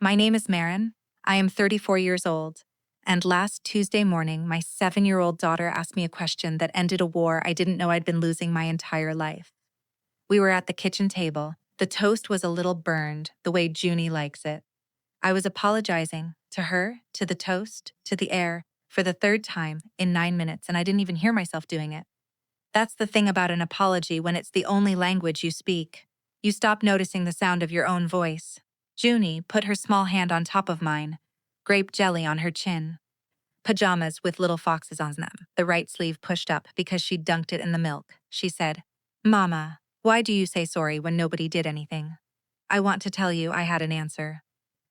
My name is Maren. I am 34 years old. And last Tuesday morning, my 7-year-old daughter asked me a question that ended a war I didn't know I'd been losing my entire life. We were at the kitchen table. The toast was a little burned, the way Junie likes it. I was apologizing to her, to the toast, to the air, for the third time in 9 minutes, and I didn't even hear myself doing it. That's the thing about an apology when it's the only language you speak. You stop noticing the sound of your own voice. Junie put her small hand on top of mine, grape jelly on her chin. Pajamas with little foxes on them, the right sleeve pushed up because she'd dunked it in the milk. She said, "Mama, why do you say sorry when nobody did anything?" I want to tell you I had an answer.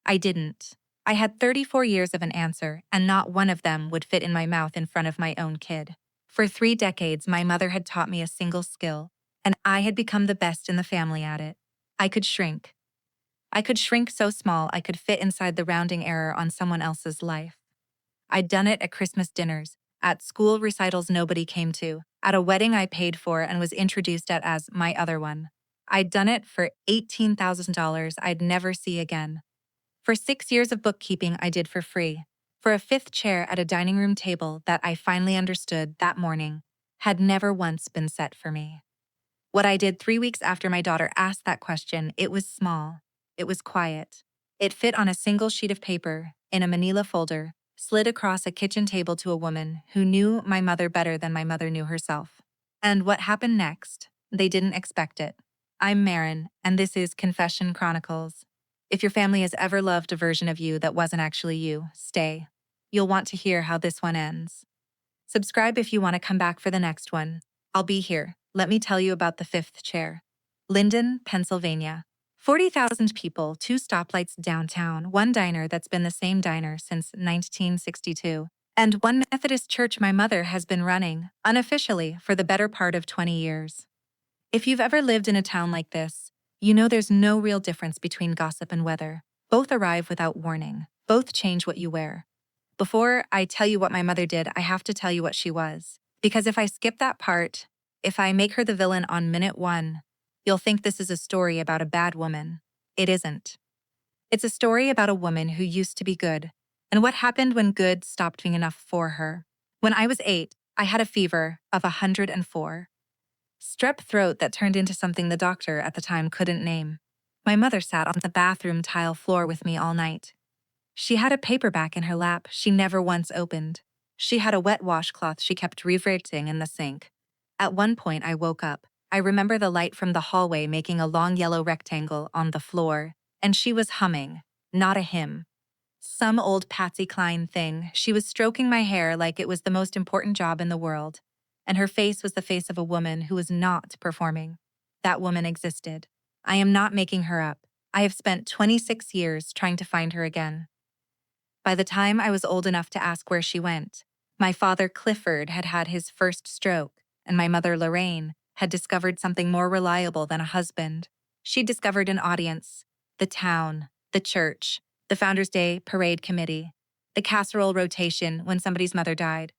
I didn't. I had 34 years of an answer, and not one of them would fit in my mouth in front of my own kid. For 3 decades, my mother had taught me a single skill, and I had become the best in the family at it. I could shrink. I could shrink so small I could fit inside the rounding error on someone else's life. I'd done it at Christmas dinners, at school recitals nobody came to, at a wedding I paid for and was introduced at as my other one. I'd done it for $18,000 I'd never see again. For 6 years of bookkeeping I did for free. For a fifth chair at a dining room table that I finally understood that morning had never once been set for me. What I did 3 weeks after my daughter asked that question, it was small. It was quiet. It fit on a single sheet of paper, in a manila folder, slid across a kitchen table to a woman who knew my mother better than my mother knew herself. And what happened next? They didn't expect it. I'm Maren, and this is Confession Chronicles. If your family has ever loved a version of you that wasn't actually you, stay. You'll want to hear how this one ends. Subscribe if you want to come back for the next one. I'll be here. Let me tell you about the fifth chair. Linden, Pennsylvania. 40,000 people, 2 stoplights downtown, 1 diner that's been the same diner since 1962, and 1 Methodist church my mother has been running, unofficially, for the better part of 20 years. If you've ever lived in a town like this, you know there's no real difference between gossip and weather. Both arrive without warning. Both change what you wear. Before I tell you what my mother did, I have to tell you what she was. Because if I skip that part, if I make her the villain on minute 1, you'll think this is a story about a bad woman. It isn't. It's a story about a woman who used to be good, and what happened when good stopped being enough for her. When I was 8, I had a fever of 104. Strep throat that turned into something the doctor at the time couldn't name. My mother sat on the bathroom tile floor with me all night. She had a paperback in her lap she never once opened. She had a wet washcloth she kept reverting in the sink. At one point I woke up. I remember the light from the hallway making a long yellow rectangle on the floor, and she was humming, not a hymn. Some old Patsy Cline thing. She was stroking my hair like it was the most important job in the world, and her face was the face of a woman who was not performing. That woman existed. I am not making her up. I have spent 26 years trying to find her again. By the time I was old enough to ask where she went, my father Clifford had had his first stroke, and my mother Lorraine had discovered something more reliable than a husband. She discovered an audience, the town, the church, the Founders' Day parade committee, the casserole rotation when somebody's mother died.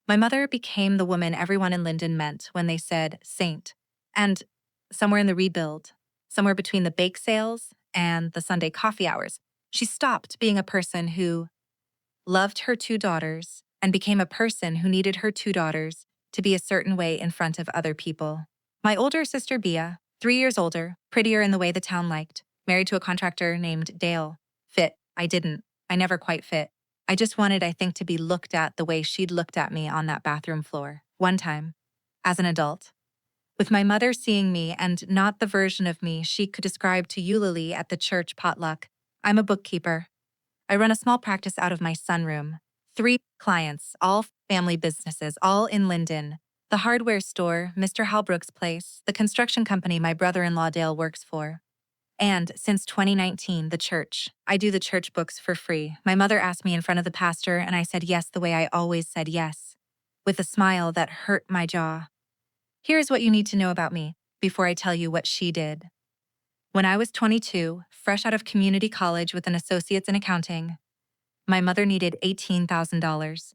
My mother became the woman everyone in Linden meant when they said saint. And somewhere in the rebuild, somewhere between the bake sales and the Sunday coffee hours, she stopped being a person who loved her 2 daughters and became a person who needed her 2 daughters to be a certain way in front of other people. My older sister Bea, 3 years older, prettier in the way the town liked, married to a contractor named Dale. Fit. I didn't. I never quite fit. I just wanted, I think, to be looked at the way she'd looked at me on that bathroom floor, one time, as an adult. With my mother seeing me and not the version of me she could describe to Eulalie at the church potluck. I'm a bookkeeper. I run a small practice out of my sunroom. 3 clients, all family businesses, all in Linden. The hardware store, Mr. Halbrook's place, the construction company my brother-in-law Dale works for. And since 2019, the church. I do the church books for free. My mother asked me in front of the pastor, and I said yes the way I always said yes, with a smile that hurt my jaw. Here's what you need to know about me before I tell you what she did. When I was 22, fresh out of community college with an associate's in accounting, my mother needed $18,000.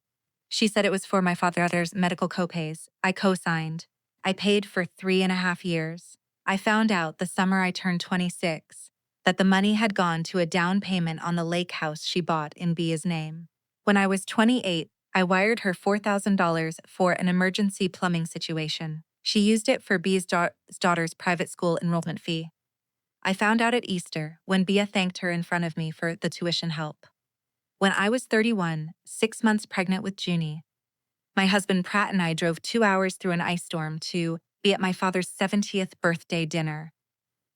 She said it was for my father's medical copays. I co-signed. I paid for 3.5 years. I found out the summer I turned 26 that the money had gone to a down payment on the lake house she bought in Bia's name. When I was 28, I wired her $4,000 for an emergency plumbing situation. She used it for Bia's daughter's private school enrollment fee. I found out at Easter when Bia thanked her in front of me for the tuition help. When I was 31, 6 months pregnant with Junie, my husband Pratt and I drove 2 hours through an ice storm to be at my father's 70th birthday dinner.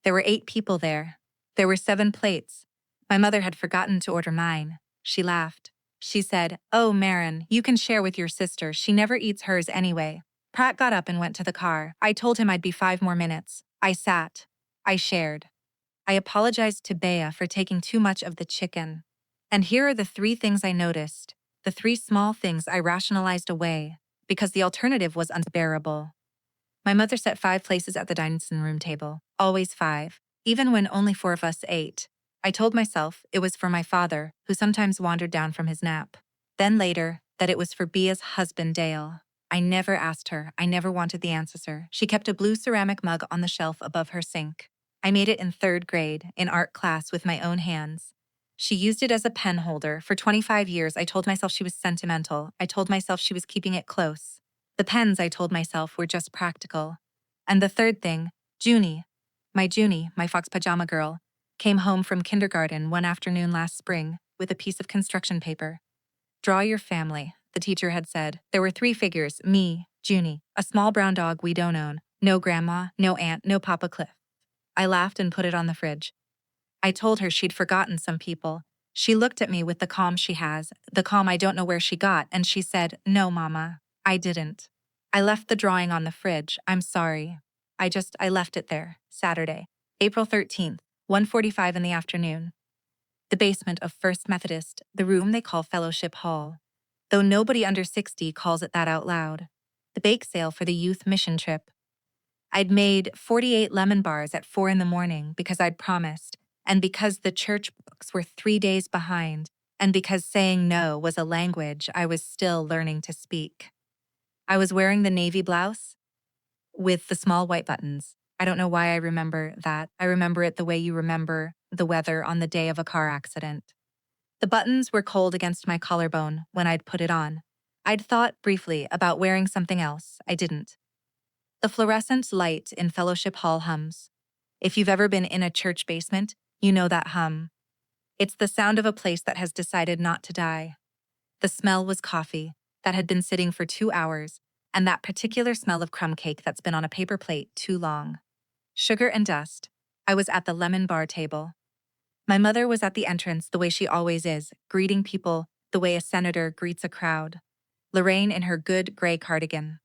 There were 8 people there. There were 7 plates. My mother had forgotten to order mine. She laughed. She said, "Oh, Maren, you can share with your sister. She never eats hers anyway." Pratt got up and went to the car. I told him I'd be 5 more minutes. I sat. I shared. I apologized to Bea for taking too much of the chicken. And here are the 3 things I noticed. The 3 small things I rationalized away because the alternative was unbearable. My mother set 5 places at the dining room table, always 5, even when only 4 of us ate. I told myself it was for my father, who sometimes wandered down from his nap. Then later, that it was for Bia's husband, Dale. I never asked her. I never wanted the answer. She kept a blue ceramic mug on the shelf above her sink. I made it in 3rd grade, in art class, with my own hands. She used it as a pen holder. For 25 years, I told myself she was sentimental. I told myself she was keeping it close. The pens, I told myself, were just practical. And the 3rd thing, Junie, my fox pajama girl, came home from kindergarten one afternoon last spring with a piece of construction paper. "Draw your family," the teacher had said. There were 3 figures, me, Junie, a small brown dog we don't own, no grandma, no aunt, no Papa Cliff. I laughed and put it on the fridge. I told her she'd forgotten some people. She looked at me with the calm she has, the calm I don't know where she got, and she said, "No, Mama, I didn't. I left the drawing on the fridge. I'm sorry. I left it there." Saturday, April 13th, 1:45 in the afternoon. The basement of First Methodist, the room they call Fellowship Hall, though nobody under 60 calls it that out loud. The bake sale for the youth mission trip. I'd made 48 lemon bars at 4 in the morning because I'd promised, and because the church books were 3 days behind, and because saying no was a language I was still learning to speak. I was wearing the navy blouse with the small white buttons. I don't know why I remember that. I remember it the way you remember the weather on the day of a car accident. The buttons were cold against my collarbone when I'd put it on. I'd thought briefly about wearing something else. I didn't. The fluorescent light in Fellowship Hall hums. If you've ever been in a church basement, you know that hum. It's the sound of a place that has decided not to die. The smell was coffee that had been sitting for 2 hours, and that particular smell of crumb cake that's been on a paper plate too long. Sugar and dust. I was at the lemon bar table. My mother was at the entrance the way she always is, greeting people the way a senator greets a crowd. Lorraine in her good gray cardigan.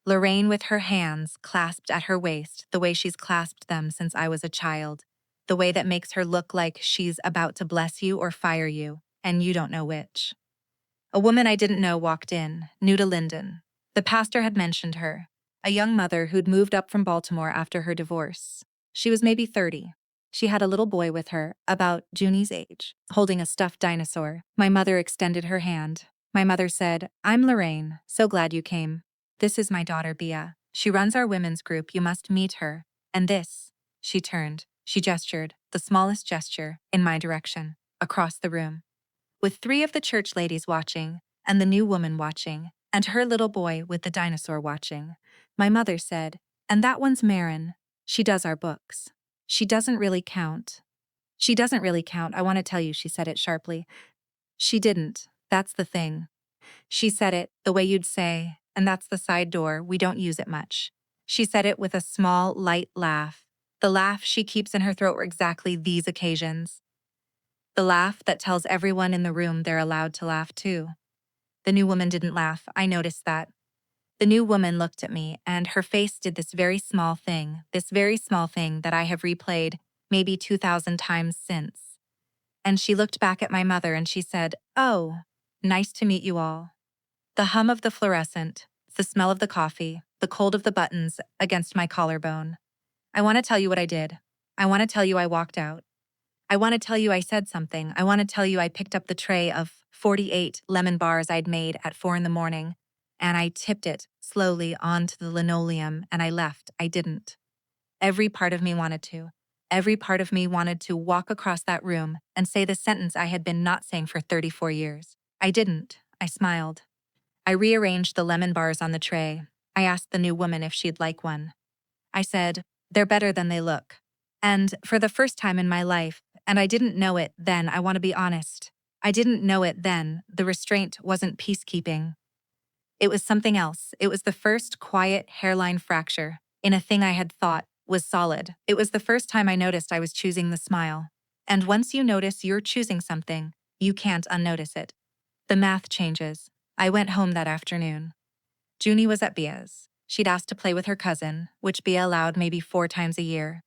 Lorraine with her hands clasped at her waist the way she's clasped them since I was a child, the way that makes her look like she's about to bless you or fire you, and you don't know which. A woman I didn't know walked in, new to Linden. The pastor had mentioned her, a young mother who'd moved up from Baltimore after her divorce. She was maybe 30. She had a little boy with her, about Junie's age, holding a stuffed dinosaur. My mother extended her hand. My mother said, "I'm Lorraine, so glad you came. This is my daughter, Bia. She runs our women's group. You must meet her. And this," she turned, she gestured, the smallest gesture, in my direction, across the room. With 3 of the church ladies watching, and the new woman watching, and her little boy with the dinosaur watching, my mother said, "And that one's Maren. She does our books. She doesn't really count. She doesn't really count, I want to tell you," she said it sharply. She didn't. That's the thing. She said it the way you'd say, "And that's the side door, we don't use it much." She said it with a small, light laugh. The laugh she keeps in her throat for exactly these occasions. The laugh that tells everyone in the room they're allowed to laugh too. The new woman didn't laugh, I noticed that. The new woman looked at me, and her face did this very small thing that I have replayed maybe 2,000 times since. And she looked back at my mother and she said, "Oh, nice to meet you all." The hum of the fluorescent, the smell of the coffee, the cold of the buttons against my collarbone. I want to tell you what I did. I want to tell you I walked out. I want to tell you I said something. I want to tell you I picked up the tray of 48 lemon bars I'd made at 4 in the morning, and I tipped it slowly onto the linoleum and I left. I didn't. Every part of me wanted to. Every part of me wanted to walk across that room and say the sentence I had been not saying for 34 years. I didn't. I smiled. I rearranged the lemon bars on the tray. I asked the new woman if she'd like one. I said, "They're better than they look." And for the first time in my life, and I didn't know it then, I want to be honest, I didn't know it then, the restraint wasn't peacekeeping. It was something else. It was the first quiet hairline fracture in a thing I had thought was solid. It was the first time I noticed I was choosing the smile. And once you notice you're choosing something, you can't unnotice it. The math changes. I went home that afternoon. Junie was at Bia's. She'd asked to play with her cousin, which Bia allowed maybe 4 times a year.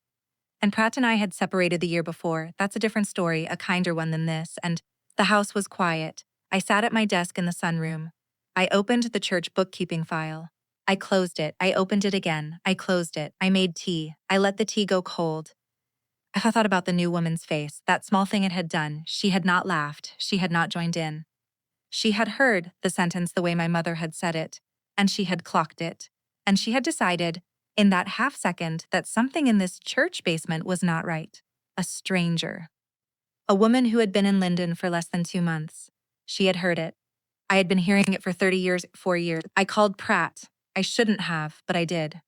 And Pratt and I had separated the year before. That's a different story, a kinder one than this, and the house was quiet. I sat at my desk in the sunroom. I opened the church bookkeeping file. I closed it. I opened it again. I closed it. I made tea. I let the tea go cold. I thought about the new woman's face, that small thing it had done. She had not laughed. She had not joined in. She had heard the sentence the way my mother had said it, and she had clocked it. And she had decided, in that half second, that something in this church basement was not right. A stranger. A woman who had been in Linden for less than 2 months. She had heard it. I had been hearing it for 30 years, 4 years. I called Pratt. I shouldn't have, but I did.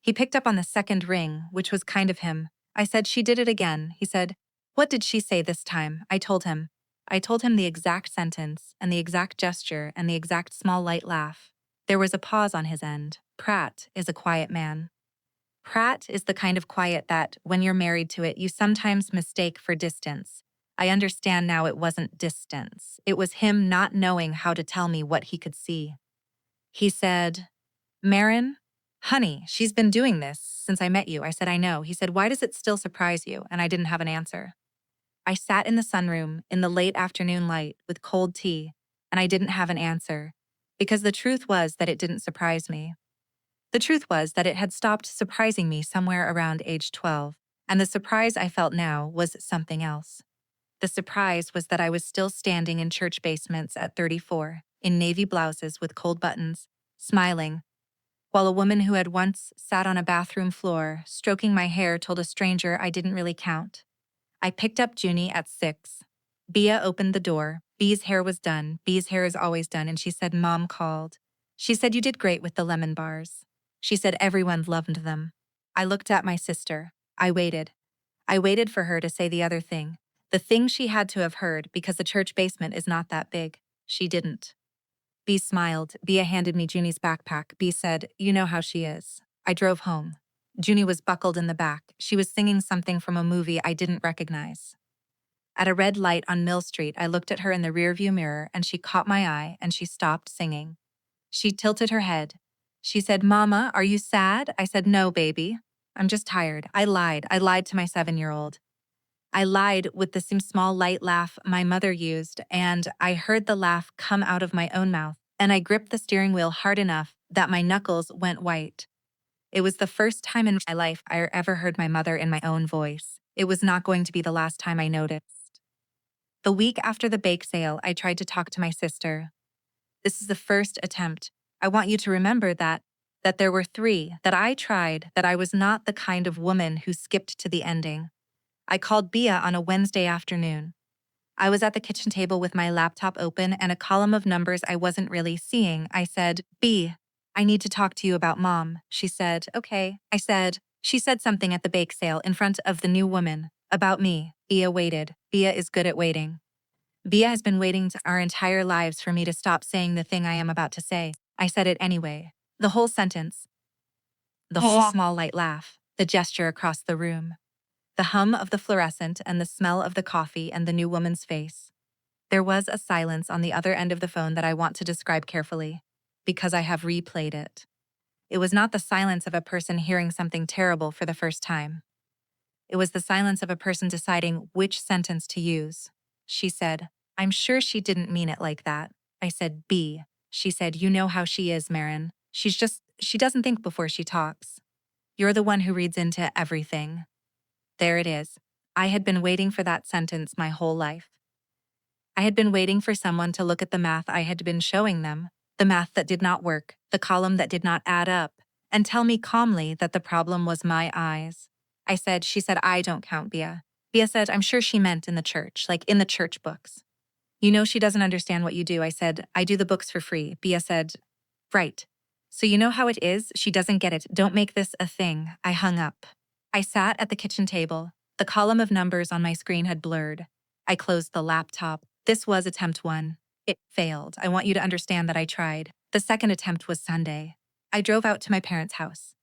He picked up on the second ring, which was kind of him. I said, "She did it again." He said, "What did she say this time?" I told him. I told him the exact sentence, and the exact gesture, and the exact small light laugh. There was a pause on his end. Pratt is a quiet man. Pratt is the kind of quiet that, when you're married to it, you sometimes mistake for distance. I understand now it wasn't distance. It was him not knowing how to tell me what he could see. He said, "Maren, honey, she's been doing this since I met you." I said, "I know." He said, "Why does it still surprise you?" And I didn't have an answer. I sat in the sunroom in the late afternoon light with cold tea, and I didn't have an answer, because the truth was that it didn't surprise me. The truth was that it had stopped surprising me somewhere around age 12, and the surprise I felt now was something else. The surprise was that I was still standing in church basements at 34, in navy blouses with cold buttons, smiling, while a woman who had once sat on a bathroom floor, stroking my hair, told a stranger I didn't really count. I picked up Junie at 6. Bia opened the door. Bea's hair was done. Bea's hair is always done, and she said, "Mom called." She said, "You did great with the lemon bars." She said everyone loved them. I looked at my sister. I waited. I waited for her to say the other thing. The thing she had to have heard, because the church basement is not that big. She didn't. Bea smiled. Bia handed me Junie's backpack. Bea said, "You know how she is." I drove home. Junie was buckled in the back. She was singing something from a movie I didn't recognize. At a red light on Mill Street, I looked at her in the rearview mirror, and she caught my eye, and she stopped singing. She tilted her head. She said, "Mama, are you sad?" I said, "No, baby. I'm just tired." I lied. I lied to my 7-year-old. I lied with the same small light laugh my mother used, and I heard the laugh come out of my own mouth, and I gripped the steering wheel hard enough that my knuckles went white. It was the first time in my life I ever heard my mother in my own voice. It was not going to be the last time I noticed. The week after the bake sale, I tried to talk to my sister. This is the first attempt. I want you to remember that there were 3, that I tried, that I was not the kind of woman who skipped to the ending. I called Bia on a Wednesday afternoon. I was at the kitchen table with my laptop open and a column of numbers I wasn't really seeing. I said, "Bea, I need to talk to you about Mom." She said, "Okay." She said something at the bake sale in front of the new woman. About me. Bia waited. Bia is good at waiting. Bia has been waiting our entire lives for me to stop saying the thing I am about to say. I said it anyway. The whole sentence. The whole small light laugh. The gesture across the room. The hum of the fluorescent and the smell of the coffee and the new woman's face. There was a silence on the other end of the phone that I want to describe carefully, because I have replayed it. It was not the silence of a person hearing something terrible for the first time. It was the silence of a person deciding which sentence to use. She said, "I'm sure she didn't mean it like that." I said, "B." She said, "You know how she is, Maren. She doesn't think before she talks. You're the one who reads into everything." There it is. I had been waiting for that sentence my whole life. I had been waiting for someone to look at the math I had been showing them, the math that did not work, the column that did not add up, and tell me calmly that the problem was my eyes. I said, she said, I don't count, Bia. Bia said, I'm sure she meant in the church, like in the church books. You know she doesn't understand what you do. I said, I do the books for free. Bia said, right. So you know how it is? She doesn't get it. Don't make this a thing. I hung up. I sat at the kitchen table. The column of numbers on my screen had blurred. I closed the laptop. This was attempt 1. It failed. I want you to understand that I tried. The second attempt was Sunday. I drove out to my parents' house.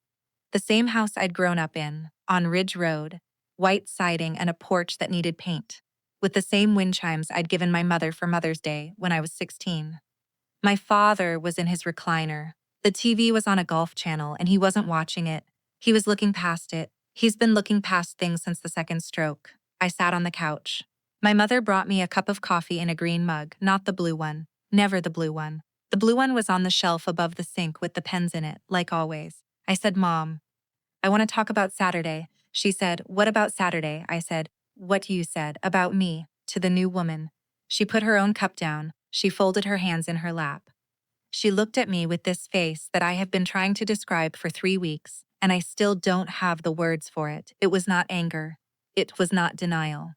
The same house I'd grown up in, on Ridge Road, white siding and a porch that needed paint, with the same wind chimes I'd given my mother for Mother's Day when I was 16. My father was in his recliner. The TV was on a golf channel and he wasn't watching it. He was looking past it. He's been looking past things since the second stroke. I sat on the couch. My mother brought me a cup of coffee in a green mug, not the blue one. Never the blue one. The blue one was on the shelf above the sink with the pens in it, like always. I said, Mom, I want to talk about Saturday. She said, what about Saturday? I said, what you said about me, to the new woman. She put her own cup down. She folded her hands in her lap. She looked at me with this face that I have been trying to describe for 3 weeks, and I still don't have the words for it. It was not anger. It was not denial.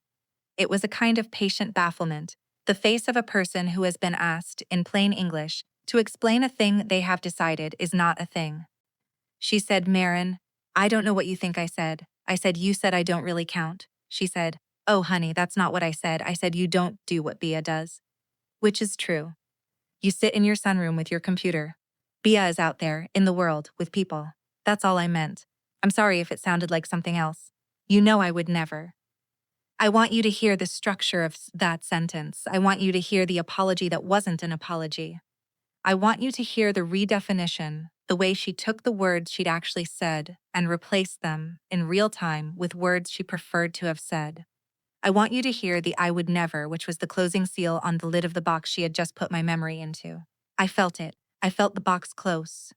It was a kind of patient bafflement, the face of a person who has been asked, in plain English, to explain a thing they have decided is not a thing. She said, Maren, I don't know what you think I said. I said, you said I don't really count. She said, oh, honey, that's not what I said. I said, you don't do what Bia does. Which is true. You sit in your sunroom with your computer. Bia is out there, in the world, with people. That's all I meant. I'm sorry if it sounded like something else. You know I would never. I want you to hear the structure of that sentence. I want you to hear the apology that wasn't an apology. I want you to hear the redefinition, the way she took the words she'd actually said and replaced them in real time with words she preferred to have said. I want you to hear the I would never, which was the closing seal on the lid of the box she had just put my memory into. I felt it. I felt the box close.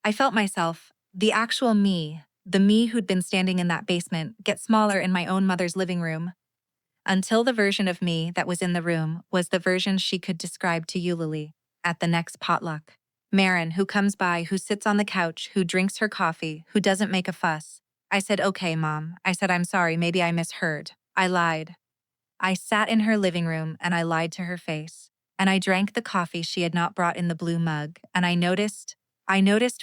I felt myself, the actual me, the me who'd been standing in that basement, get smaller in my own mother's living room. Until the version of me that was in the room was the version she could describe to you, Lily, at the next potluck. Maren, who comes by, who sits on the couch, who drinks her coffee, who doesn't make a fuss. I said, okay, Mom. I said, I'm sorry, maybe I misheard. I lied. I sat in her living room and I lied to her face. And I drank the coffee she had not brought in the blue mug, and I noticed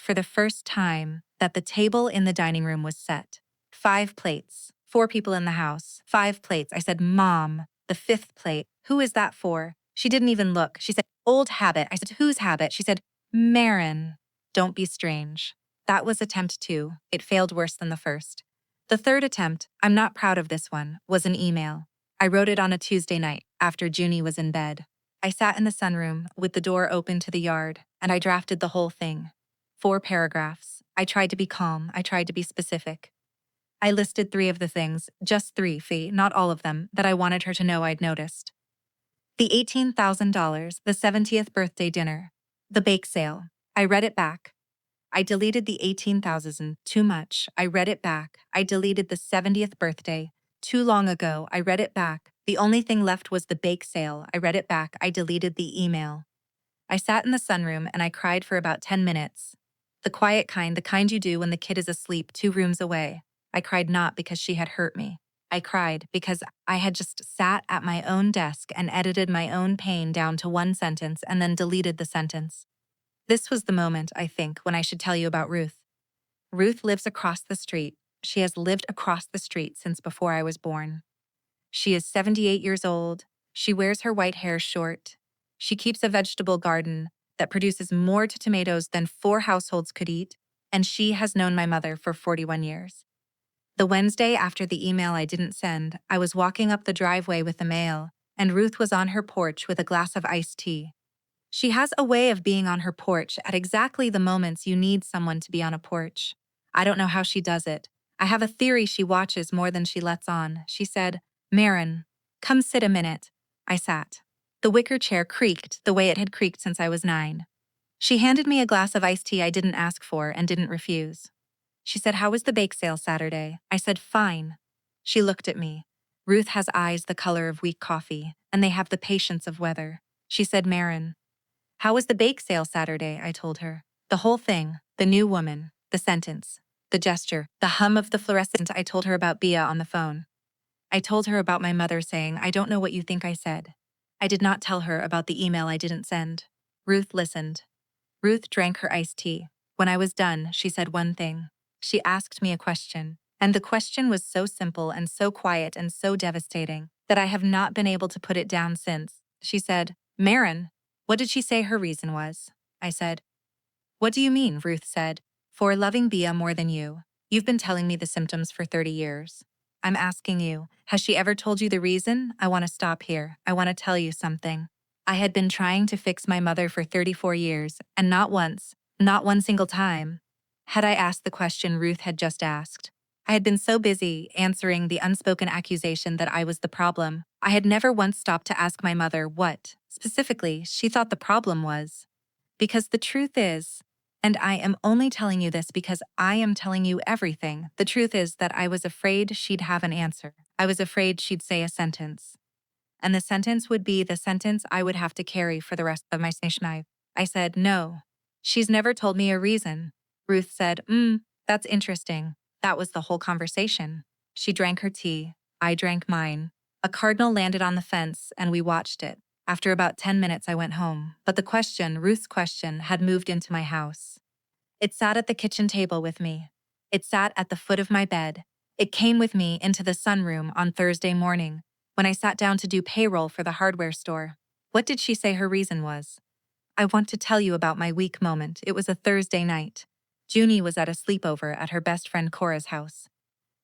for the first time that the table in the dining room was set. 5 plates. 4 people in the house. 5 plates. I said, Mom, the 5th plate. Who is that for? She didn't even look. She said, old habit. I said, whose habit? She said, Maren. Don't be strange. That was attempt 2. It failed worse than the first. The third attempt, I'm not proud of this one, was an email. I wrote it on a Tuesday night, after Junie was in bed. I sat in the sunroom, with the door open to the yard, and I drafted the whole thing. 4 paragraphs. I tried to be calm. I tried to be specific. I listed 3 of the things, just 3, Fee, not all of them, that I wanted her to know I'd noticed. The $18,000, the 70th birthday dinner, the bake sale. I read it back. I deleted the 18,000, too much. I read it back. I deleted the 70th birthday. Too long ago. I read it back. The only thing left was the bake sale. I read it back. I deleted the email. I sat in the sunroom and I cried for about 10 minutes. The quiet kind, the kind you do when the kid is asleep 2 rooms away. I cried not because she had hurt me. I cried because I had just sat at my own desk and edited my own pain down to 1 sentence and then deleted the sentence. This was the moment, I think, when I should tell you about Ruth. Ruth lives across the street. She has lived across the street since before I was born. She is 78 years old. She wears her white hair short. She keeps a vegetable garden that produces more tomatoes than 4 households could eat, and she has known my mother for 41 years. The Wednesday after the email I didn't send, I was walking up the driveway with the mail, and Ruth was on her porch with a glass of iced tea. She has a way of being on her porch at exactly the moments you need someone to be on a porch. I don't know how she does it. I have a theory she watches more than she lets on. She said, Maren, come sit a minute. I sat. The wicker chair creaked the way it had creaked since I was 9. She handed me a glass of iced tea I didn't ask for and didn't refuse. She said, how was the bake sale Saturday? I said, fine. She looked at me. Ruth has eyes the color of weak coffee, and they have the patience of weather. She said, Maren, how was the bake sale Saturday? I told her. The whole thing, the new woman, the sentence. The gesture, the hum of the fluorescent. I told her about Bia on the phone. I told her about my mother saying, "I don't know what you think I said." I did not tell her about the email I didn't send. Ruth listened. Ruth drank her iced tea. When I was done, she said one thing. She asked me a question, and the question was so simple and so quiet and so devastating that I have not been able to put it down since. She said, "Maren, what did she say her reason was?" I said, "What do you mean?" Ruth said. "For loving Bia more than you. You've been telling me the symptoms for 30 years. I'm asking you, has she ever told you the reason? I want to stop here. I want to tell you something. I had been trying to fix my mother for 34 years, and not once, not one single time, had I asked the question Ruth had just asked. I had been so busy answering the unspoken accusation that I was the problem. I had never once stopped to ask my mother what, specifically, she thought the problem was. Because the truth is, and I am only telling you this because I am telling you everything, the truth is that I was afraid she'd have an answer. I was afraid she'd say a sentence. And the sentence would be the sentence I would have to carry for the rest of my life. I said, "No. She's never told me a reason." Ruth said, "That's interesting." That was the whole conversation. She drank her tea. I drank mine. A cardinal landed on the fence, and we watched it. After about 10 minutes, I went home. But the question, Ruth's question, had moved into my house. It sat at the kitchen table with me. It sat at the foot of my bed. It came with me into the sunroom on Thursday morning, when I sat down to do payroll for the hardware store. What did she say her reason was? I want to tell you about my weak moment. It was a Thursday night. Junie was at a sleepover at her best friend Cora's house.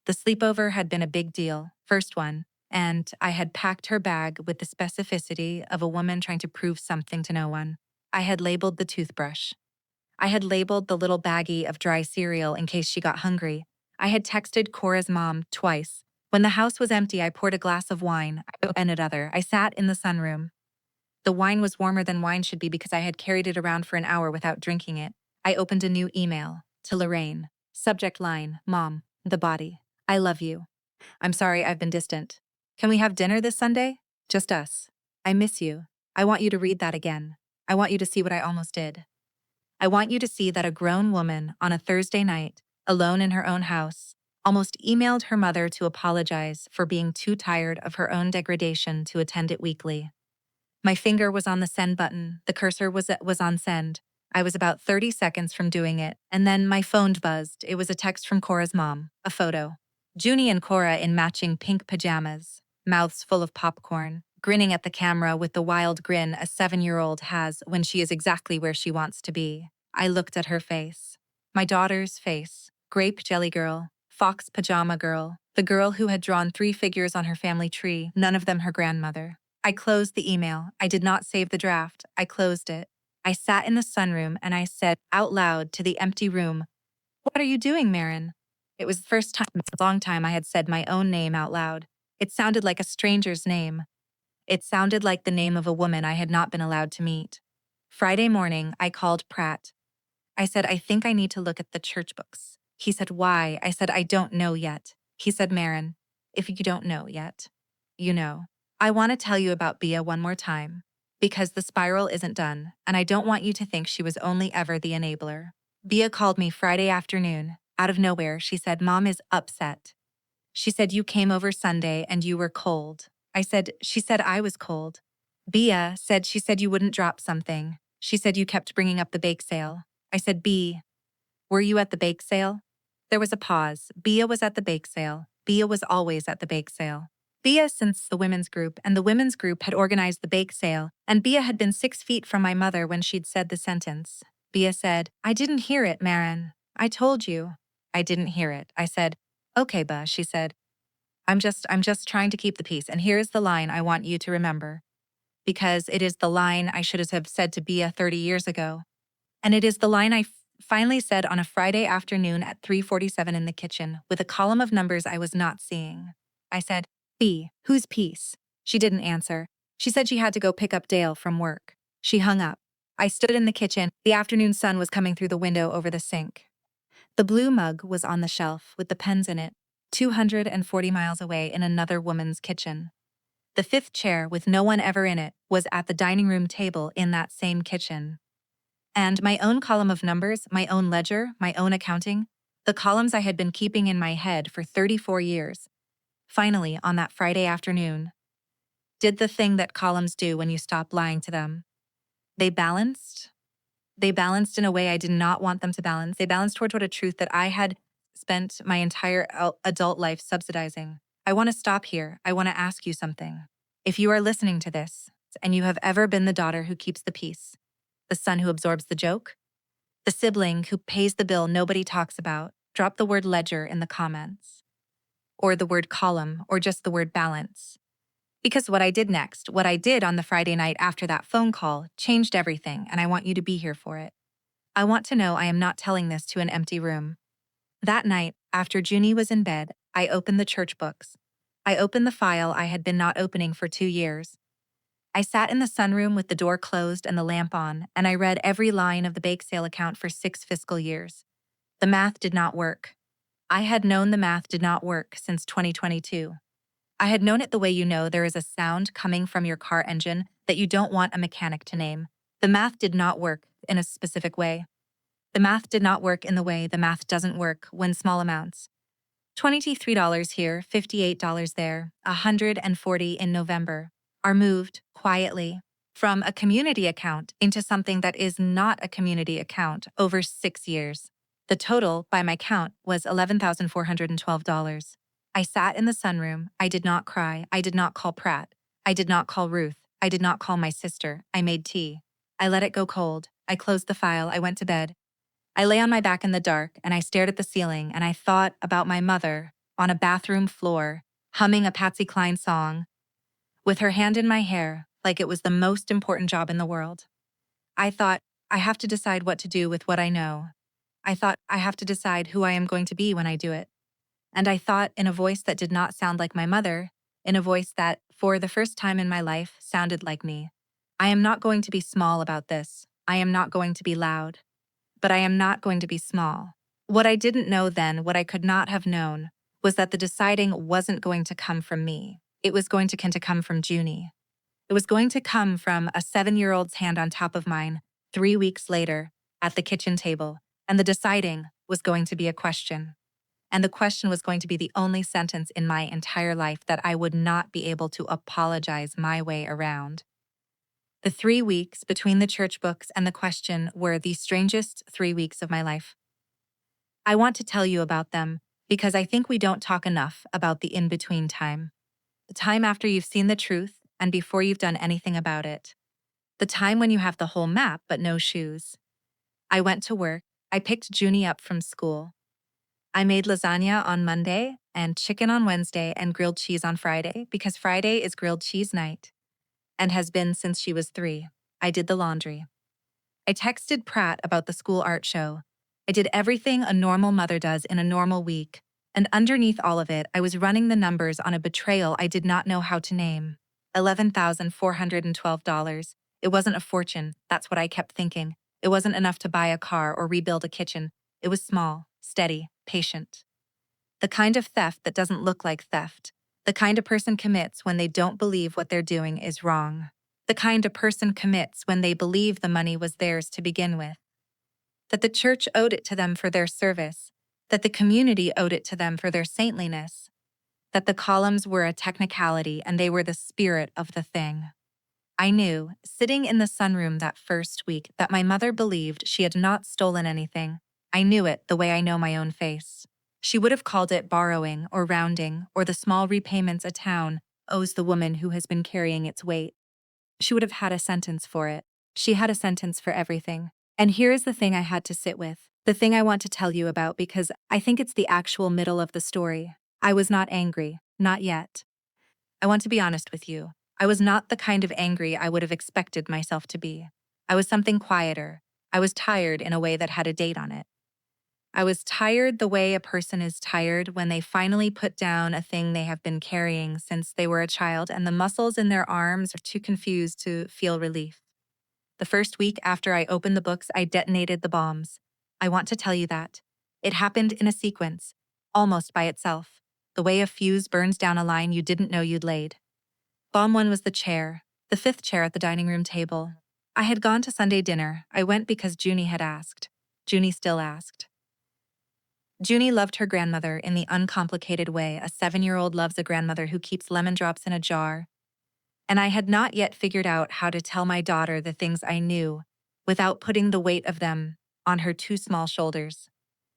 The sleepover had been a big deal, first one, and I had packed her bag with the specificity of a woman trying to prove something to no one. I had labeled the toothbrush. I had labeled the little baggie of dry cereal in case she got hungry. I had texted Cora's mom twice. When the house was empty, I poured a glass of wine. I opened another. I sat in the sunroom. The wine was warmer than wine should be because I had carried it around for an hour without drinking it. I opened a new email to Lorraine. Subject line, "Mom, the body. I love you. I'm sorry I've been distant. Can we have dinner this Sunday? Just us. I miss you. I want you to read that again. I want you to see what I almost did. I want you to see that a grown woman on a Thursday night, alone in her own house, almost emailed her mother to apologize for being too tired of her own degradation to attend it weekly." My finger was on the send button. The cursor was on send. I was about 30 seconds from doing it, and then my phone buzzed. It was a text from Cora's mom, a photo. Junie and Cora in matching pink pajamas, mouths full of popcorn, grinning at the camera with the wild grin a 7-year-old has when she is exactly where she wants to be. I looked at her face. My daughter's face. Grape jelly girl, fox pajama girl, the girl who had drawn 3 figures on her family tree, none of them her grandmother. I closed the email. I did not save the draft. I closed it. I sat in the sunroom and I said out loud to the empty room, "What are you doing, Maren?" It was the first time in a long time I had said my own name out loud. It sounded like a stranger's name. It sounded like the name of a woman I had not been allowed to meet. Friday morning, I called Pratt. I said, "I think I need to look at the church books." He said, "Why?" I said, "I don't know yet." He said, "Maren, if you don't know yet, you know. I want to tell you about Bia one more time, because the spiral isn't done, and I don't want you to think she was only ever the enabler." Bia called me Friday afternoon. Out of nowhere, she said, "Mom is upset. She said you came over Sunday and you were cold." She said I was cold. Bia said she said you wouldn't drop something. She said you kept bringing up the bake sale. I said, "B, were you at the bake sale?" There was a pause. Bia was at the bake sale. Bia was always at the bake sale. Bia since the women's group, and the women's group had organized the bake sale, and Bia had been 6 feet from my mother when she'd said the sentence. Bia said, "I didn't hear it, Maren. I told you." I didn't hear it. I said, "Okay, Ba," she said. I'm just trying to keep the peace, and here's the line I want you to remember. Because it is the line I should have said to Bia 30 years ago. And it is the line I finally said on a Friday afternoon at 3:47 in the kitchen, with a column of numbers I was not seeing. I said, "B, whose piece?" She didn't answer. She said she had to go pick up Dale from work. She hung up. I stood in the kitchen. The afternoon sun was coming through the window over the sink. The blue mug was on the shelf with the pens in it, 240 miles away in another woman's kitchen. The 5th chair, with no one ever in it, was at the dining room table in that same kitchen. And my own column of numbers, my own ledger, my own accounting, The columns I had been keeping in my head for 34 years. Finally, on that Friday afternoon, did the thing that columns do when you stop lying to them. They balanced. They balanced in a way I did not want them to balance. They balanced toward a truth that I had spent my entire adult life subsidizing. I want to stop here. I want to ask you something. If you are listening to this, and you have ever been the daughter who keeps the peace, the son who absorbs the joke, the sibling who pays the bill nobody talks about, drop the word ledger in the comments, or the word column, or just the word balance. Because what I did next, what I did on the Friday night after that phone call, changed everything, and I want you to be here for it. I want to know I am not telling this to an empty room. That night, after Junie was in bed, I opened the church books. I opened the file I had been not opening for 2 years. I sat in the sunroom with the door closed and the lamp on, and I read every line of the bake sale account for 6 fiscal years. The math did not work. I had known the math did not work since 2022. I had known it the way you know there is a sound coming from your car engine that you don't want a mechanic to name. The math did not work in a specific way. The math did not work in the way the math doesn't work when small amounts. $23 here, $58 there, $140 in November, are moved quietly from a community account into something that is not a community account over 6 years. The total, by my count, was $11,412. I sat in the sunroom. I did not cry. I did not call Pratt. I did not call Ruth. I did not call my sister. I made tea. I let it go cold. I closed the file. I went to bed. I lay on my back in the dark, and I stared at the ceiling, and I thought about my mother on a bathroom floor, humming a Patsy Cline song, with her hand in my hair like it was the most important job in the world. I thought, I have to decide what to do with what I know. I thought, I have to decide who I am going to be when I do it. And I thought in a voice that did not sound like my mother, in a voice that, for the first time in my life, sounded like me. I am not going to be small about this. I am not going to be loud. But I am not going to be small. What I didn't know then, what I could not have known, was that the deciding wasn't going to come from me. It was going to come from Junie. It was going to come from a 7-year-old's hand on top of mine 3 weeks later at the kitchen table, and the deciding was going to be a question. And the question was going to be the only sentence in my entire life that I would not be able to apologize my way around. The 3 weeks between the church books and the question were the strangest 3 weeks of my life. I want to tell you about them because I think we don't talk enough about the in-between time. The time after you've seen the truth and before you've done anything about it. The time when you have the whole map but no shoes. I went to work. I picked Junie up from school. I made lasagna on Monday and chicken on Wednesday and grilled cheese on Friday because Friday is grilled cheese night and has been since she was 3. I did the laundry. I texted Pratt about the school art show. I did everything a normal mother does in a normal week, and underneath all of it, I was running the numbers on a betrayal I did not know how to name. $11,412. It wasn't a fortune, that's what I kept thinking. It wasn't enough to buy a car or rebuild a kitchen. It was small, steady, patient. The kind of theft that doesn't look like theft. The kind a person commits when they don't believe what they're doing is wrong. The kind a person commits when they believe the money was theirs to begin with. That the church owed it to them for their service. That the community owed it to them for their saintliness. That the columns were a technicality and they were the spirit of the thing. I knew, sitting in the sunroom that first week, that my mother believed she had not stolen anything. I knew it the way I know my own face. She would have called it borrowing or rounding or the small repayments a town owes the woman who has been carrying its weight. She would have had a sentence for it. She had a sentence for everything. And here is the thing I had to sit with, the thing I want to tell you about because I think it's the actual middle of the story. I was not angry, not yet. I want to be honest with you. I was not the kind of angry I would have expected myself to be. I was something quieter. I was tired in a way that had a date on it. I was tired the way a person is tired when they finally put down a thing they have been carrying since they were a child and the muscles in their arms are too confused to feel relief. The first week after I opened the books, I detonated the bombs. I want to tell you that. It happened in a sequence, almost by itself, the way a fuse burns down a line you didn't know you'd laid. Bomb 1 was the chair, the 5th chair at the dining room table. I had gone to Sunday dinner. I went because Junie had asked. Junie still asked. Junie loved her grandmother in the uncomplicated way a 7-year-old loves a grandmother who keeps lemon drops in a jar. And I had not yet figured out how to tell my daughter the things I knew without putting the weight of them on her too small shoulders.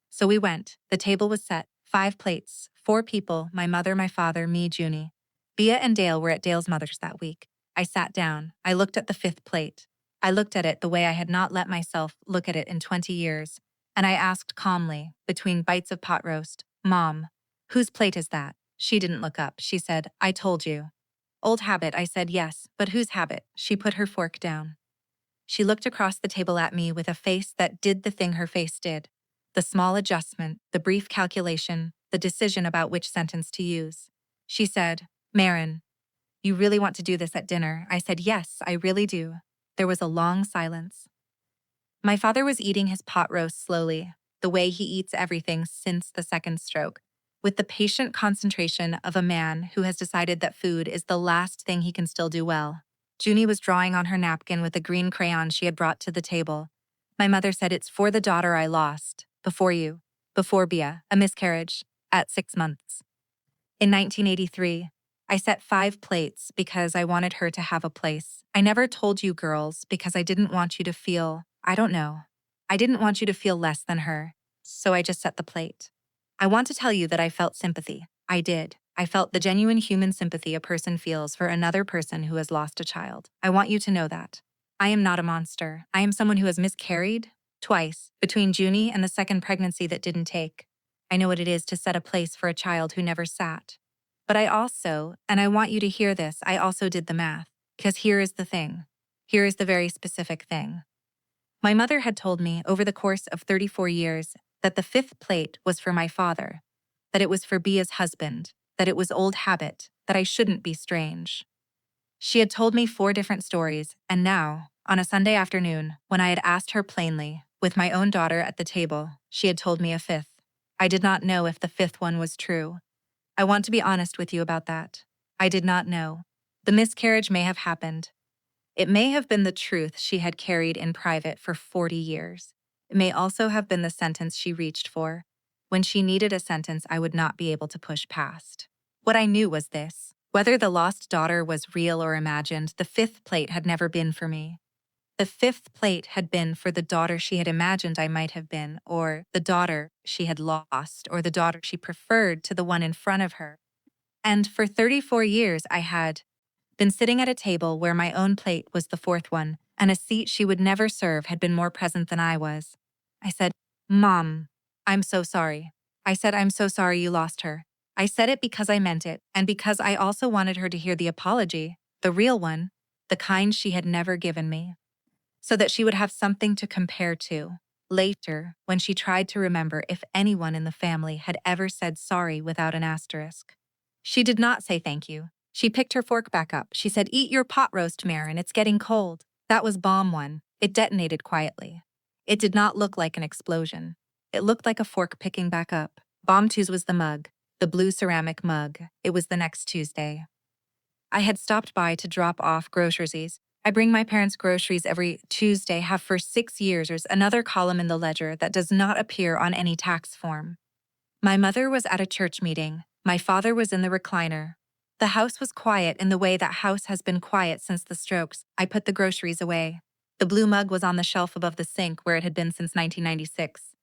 So we went. The table was set. 5 plates, 4 people, my mother, my father, me, Junie. Bea and Dale were at Dale's mother's that week. I sat down. I looked at the 5th plate. I looked at it the way I had not let myself look at it in 20 years. And I asked calmly, between bites of pot roast, Mom, whose plate is that? She didn't look up. She said, I told you. Old habit, I said yes, but whose habit? She put her fork down. She looked across the table at me with a face that did the thing her face did. The small adjustment, the brief calculation, the decision about which sentence to use. She said, Maren, you really want to do this at dinner? I said, yes, I really do. There was a long silence. My father was eating his pot roast slowly, the way he eats everything since the second stroke, with the patient concentration of a man who has decided that food is the last thing he can still do well. Junie was drawing on her napkin with a green crayon she had brought to the table. My mother said, it's for the daughter I lost, before you, before Bea, a miscarriage, at 6 months. In 1983, I set 5 plates because I wanted her to have a place. I never told you girls because I didn't want you to feel, I don't know. I didn't want you to feel less than her, so I just set the plate. I want to tell you that I felt sympathy. I did. I felt the genuine human sympathy a person feels for another person who has lost a child. I want you to know that. I am not a monster. I am someone who has miscarried twice between Junie and the second pregnancy that didn't take. I know what it is to set a place for a child who never sat. But I also, and I want you to hear this, I also did the math. Because here is the thing. Here is the very specific thing. My mother had told me over the course of 34 years that the 5th plate was for my father, that it was for Bea's husband, that it was old habit, that I shouldn't be strange. She had told me 4 different stories, and now, on a Sunday afternoon, when I had asked her plainly, with my own daughter at the table, she had told me a 5th. I did not know if the 5th one was true. I want to be honest with you about that. I did not know. The miscarriage may have happened. It may have been the truth she had carried in private for 40 years. It may also have been the sentence she reached for, when she needed a sentence I would not be able to push past. What I knew was this. Whether the lost daughter was real or imagined, the 5th plate had never been for me. The 5th plate had been for the daughter she had imagined I might have been, or the daughter she had lost, or the daughter she preferred to the one in front of her. And for 34 years I had been sitting at a table where my own plate was the 4th one, and a seat she would never serve had been more present than I was. I said, Mom, I'm so sorry. I said, I'm so sorry you lost her. I said it because I meant it, and because I also wanted her to hear the apology, the real one, the kind she had never given me, so that she would have something to compare to. Later, when she tried to remember if anyone in the family had ever said sorry without an asterisk. She did not say thank you. She picked her fork back up. She said, eat your pot roast, Maren, it's getting cold. That was bomb 1. It detonated quietly. It did not look like an explosion. It looked like a fork picking back up. Bomb 2 was the mug, the blue ceramic mug. It was the next Tuesday. I had stopped by to drop off groceries. I bring my parents groceries every Tuesday, have for 6 years. There's another column in the ledger that does not appear on any tax form. My mother was at a church meeting. My father was in the recliner. The house was quiet in the way that house has been quiet since the strokes. I put the groceries away. The blue mug was on the shelf above the sink where it had been since 1996.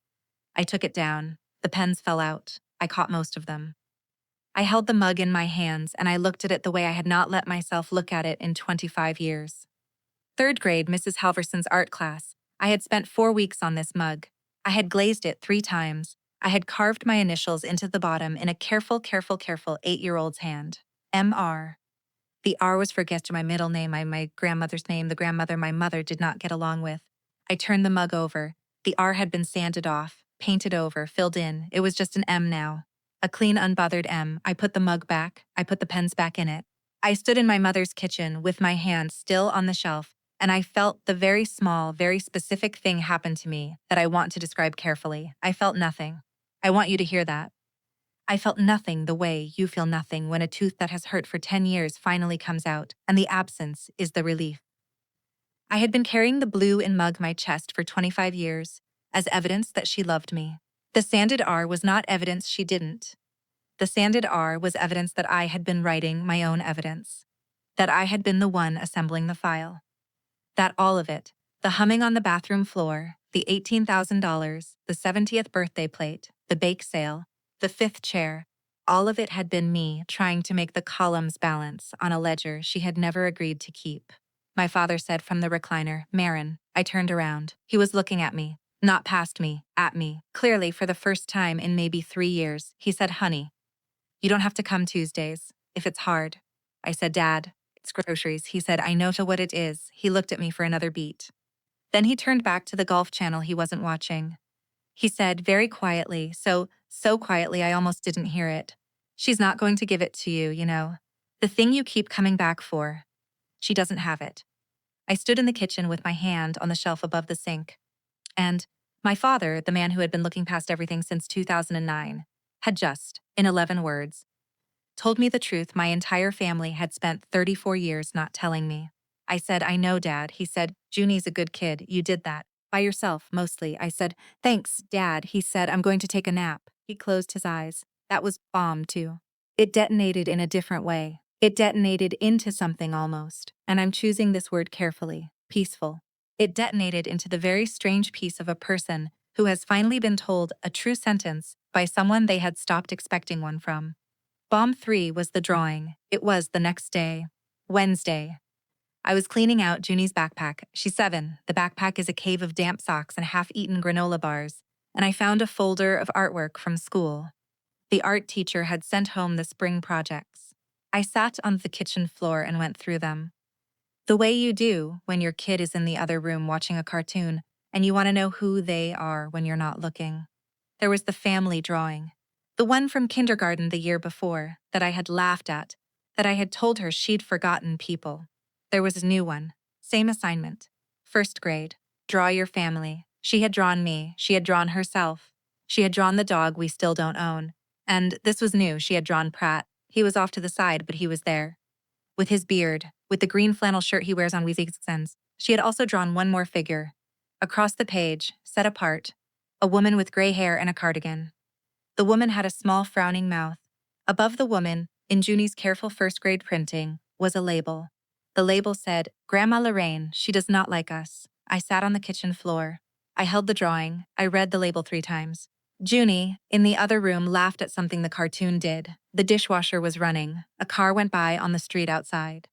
I took it down. The pens fell out. I caught most of them. I held the mug in my hands and I looked at it the way I had not let myself look at it in 25 years. 3rd grade, Mrs. Halverson's art class. I had spent 4 weeks on this mug. I had glazed it 3 times. I had carved my initials into the bottom in a careful 8-year-old's hand. M.R. The R was for guess my middle name, my grandmother's name, the grandmother my mother did not get along with. I turned the mug over. The R had been sanded off, painted over, filled in. It was just an M now. A clean, unbothered M. I put the mug back. I put the pens back in it. I stood in my mother's kitchen with my hand still on the shelf, and I felt the very small, very specific thing happen to me that I want to describe carefully. I felt nothing. I want you to hear that. I felt nothing the way you feel nothing when a tooth that has hurt for 10 years finally comes out, and the absence is the relief. I had been carrying the blue in mug my chest for 25 years, as evidence that she loved me. The sanded R was not evidence she didn't. The sanded R was evidence that I had been writing my own evidence. That I had been the one assembling the file. That all of it, the humming on the bathroom floor, the $18,000, the 70th birthday plate, the bake sale, the fifth chair, all of it had been me trying to make the columns balance on a ledger she had never agreed to keep. My father said from the recliner, "Maren." I turned around. He was looking at me, not past me, at me. Clearly, for the first time in maybe 3 years, he said, "Honey, you don't have to come Tuesdays, if it's hard." I said, "Dad, it's groceries." He said, "I know what it is." He looked at me for another beat. Then he turned back to the golf channel he wasn't watching. He said very quietly, so quietly I almost didn't hear it, "She's not going to give it to you, you know. The thing you keep coming back for. She doesn't have it." I stood in the kitchen with my hand on the shelf above the sink. And my father, the man who had been looking past everything since 2009, had just, in 11 words, told me the truth my entire family had spent 34 years not telling me. I said, "I know, Dad." He said, "Junie's a good kid. You did that. By yourself, mostly." I said, "Thanks, Dad." He said, "I'm going to take a nap." He closed his eyes. That was bomb, too. It detonated in a different way. It detonated into something almost, and I'm choosing this word carefully, peaceful. It detonated into the very strange peace of a person who has finally been told a true sentence by someone they had stopped expecting one from. Bomb 3 was the drawing. It was the next day. Wednesday. I was cleaning out Junie's backpack. She's 7. The backpack is a cave of damp socks and half-eaten granola bars, and I found a folder of artwork from school. The art teacher had sent home the spring projects. I sat on the kitchen floor and went through them. The way you do when your kid is in the other room watching a cartoon and you want to know who they are when you're not looking. There was the family drawing. The one from kindergarten the year before, that I had laughed at, that I had told her she'd forgotten people. There was a new one. Same assignment. First grade. Draw your family. She had drawn me. She had drawn herself. She had drawn the dog we still don't own. And this was new. She had drawn Pratt. He was off to the side, but he was there. With his beard, with the green flannel shirt he wears on weekends. She had also drawn one more figure. Across the page, set apart, a woman with gray hair and a cardigan. The woman had a small frowning mouth. Above the woman, in Junie's careful first-grade printing, was a label. The label said, "Grandma Lorraine, she does not like us." I sat on the kitchen floor. I held the drawing. I read the label 3 times. Junie, in the other room, laughed at something the cartoon did. The dishwasher was running. A car went by on the street outside.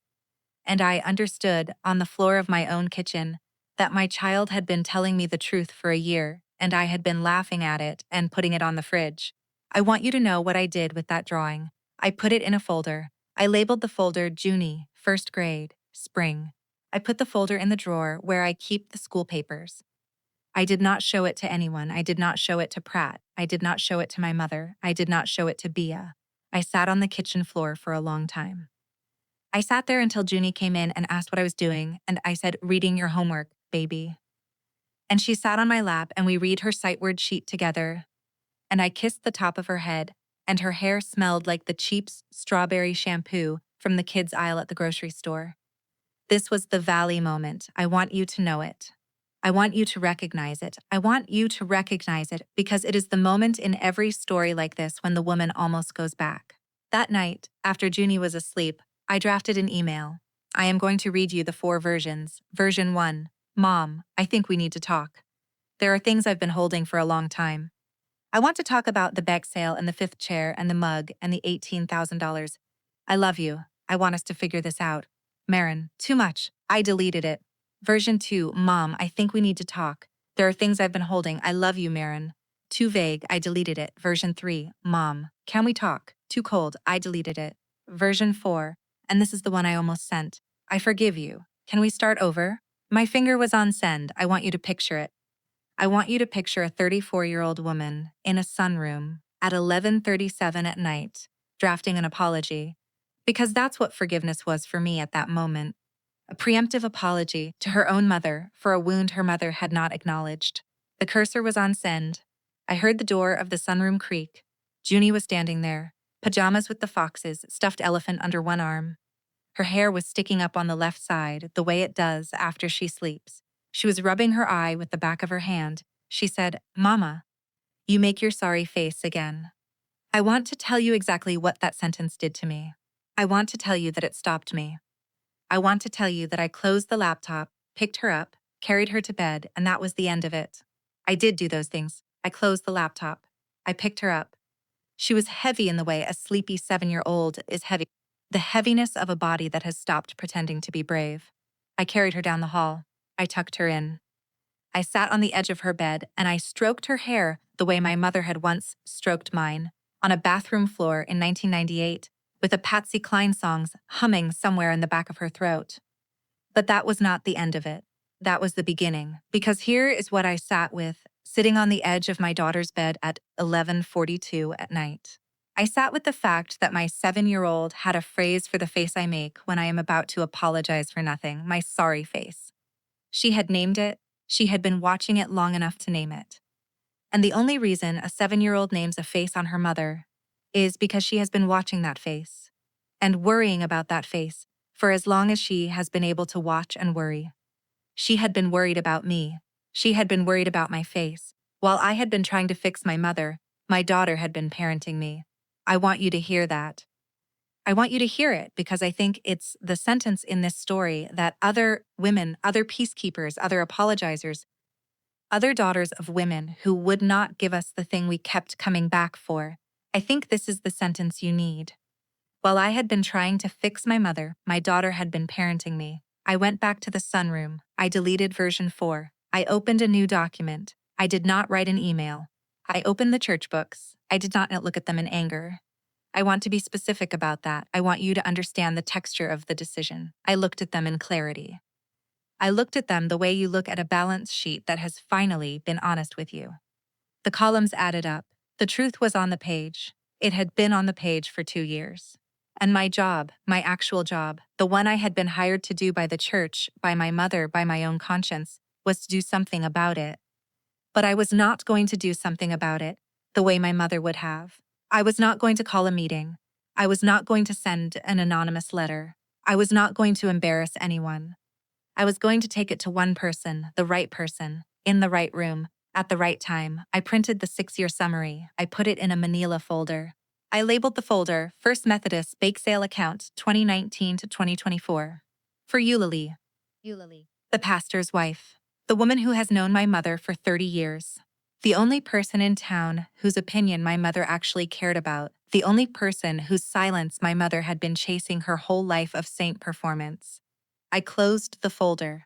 And I understood, on the floor of my own kitchen, that my child had been telling me the truth for a year, and I had been laughing at it and putting it on the fridge. I want you to know what I did with that drawing. I put it in a folder. I labeled the folder Junie, first grade, spring. I put the folder in the drawer where I keep the school papers. I did not show it to anyone. I did not show it to Pratt. I did not show it to my mother. I did not show it to Bea. I sat on the kitchen floor for a long time. I sat there until Junie came in and asked what I was doing, and I said, "Reading your homework, baby." And she sat on my lap and we read her sight word sheet together. And I kissed the top of her head, and her hair smelled like the cheap strawberry shampoo from the kids' aisle at the grocery store. This was the valley moment. I want you to know it. I want you to recognize it. I want you to recognize it because it is the moment in every story like this when the woman almost goes back. That night, after Junie was asleep, I drafted an email. I am going to read you the 4 versions. Version 1. Mom, I think we need to talk. There are things I've been holding for a long time. I want to talk about the bake sale and the 5th chair and the mug and the $18,000. I love you. I want us to figure this out. Maren, too much. I deleted it. Version 2. Mom, I think we need to talk. There are things I've been holding. I love you, Maren. Too vague. I deleted it. Version 3. Mom, can we talk? Too cold. I deleted it. Version 4. And this is the one I almost sent. I forgive you. Can we start over? My finger was on send. I want you to picture it. I want you to picture a 34-year-old woman in a sunroom at 11:37 at night, drafting an apology, because that's what forgiveness was for me at that moment. A preemptive apology to her own mother for a wound her mother had not acknowledged. The cursor was on send. I heard the door of the sunroom creak. Junie was standing there, pajamas with the foxes, stuffed elephant under one arm. Her hair was sticking up on the left side, the way it does after she sleeps. She was rubbing her eye with the back of her hand. She said, "Mama, You make your sorry face again. I want to tell you exactly what that sentence did to me. I want to tell you that it stopped me. I want to tell you that I closed the laptop, picked her up, carried her to bed, and that was the end of it. I did do those things. I closed the laptop. I picked her up. She was heavy in the way a sleepy 7-year-old is heavy. The heaviness of a body that has stopped pretending to be brave. I carried her down the hall. I tucked her in. I sat on the edge of her bed and I stroked her hair the way my mother had once stroked mine, on a bathroom floor in 1998, with a Patsy Cline song humming somewhere in the back of her throat. But that was not the end of it. That was the beginning, because here is what I sat with, sitting on the edge of my daughter's bed at 11:42 at night. I sat with the fact that my 7-year-old had a phrase for the face I make when I am about to apologize for nothing, my sorry face. She had named it. She had been watching it long enough to name it. And the only reason a 7-year-old names a face on her mother is because she has been watching that face and worrying about that face for as long as she has been able to watch and worry. She had been worried about me. She had been worried about my face. While I had been trying to fix my mother, my daughter had been parenting me. I want you to hear that. I want you to hear it because I think it's the sentence in this story that other women, other peacekeepers, other apologizers, other daughters of women who would not give us the thing we kept coming back for. I think this is the sentence you need. While I had been trying to fix my mother, my daughter had been parenting me. I went back to the sunroom. I deleted version 4. I opened a new document. I did not write an email. I opened the church books. I did not look at them in anger. I want to be specific about that. I want you to understand the texture of the decision. I looked at them in clarity. I looked at them the way you look at a balance sheet that has finally been honest with you. The columns added up. The truth was on the page. It had been on the page for 2 years. And my job, my actual job, the one I had been hired to do by the church, by my mother, by my own conscience, was to do something about it. But I was not going to do something about it the way my mother would have. I was not going to call a meeting. I was not going to send an anonymous letter. I was not going to embarrass anyone. I was going to take it to one person, in the right room, at the right time. I printed the 6-year summary. I put it in a manila folder. I labeled the folder First Methodist Bake Sale Account 2019 to 2024. For Eulalie, the pastor's wife, the woman who has known my mother for 30 years. The only person in town whose opinion my mother actually cared about, the only person whose silence my mother had been chasing her whole life of saint performance. I closed the folder.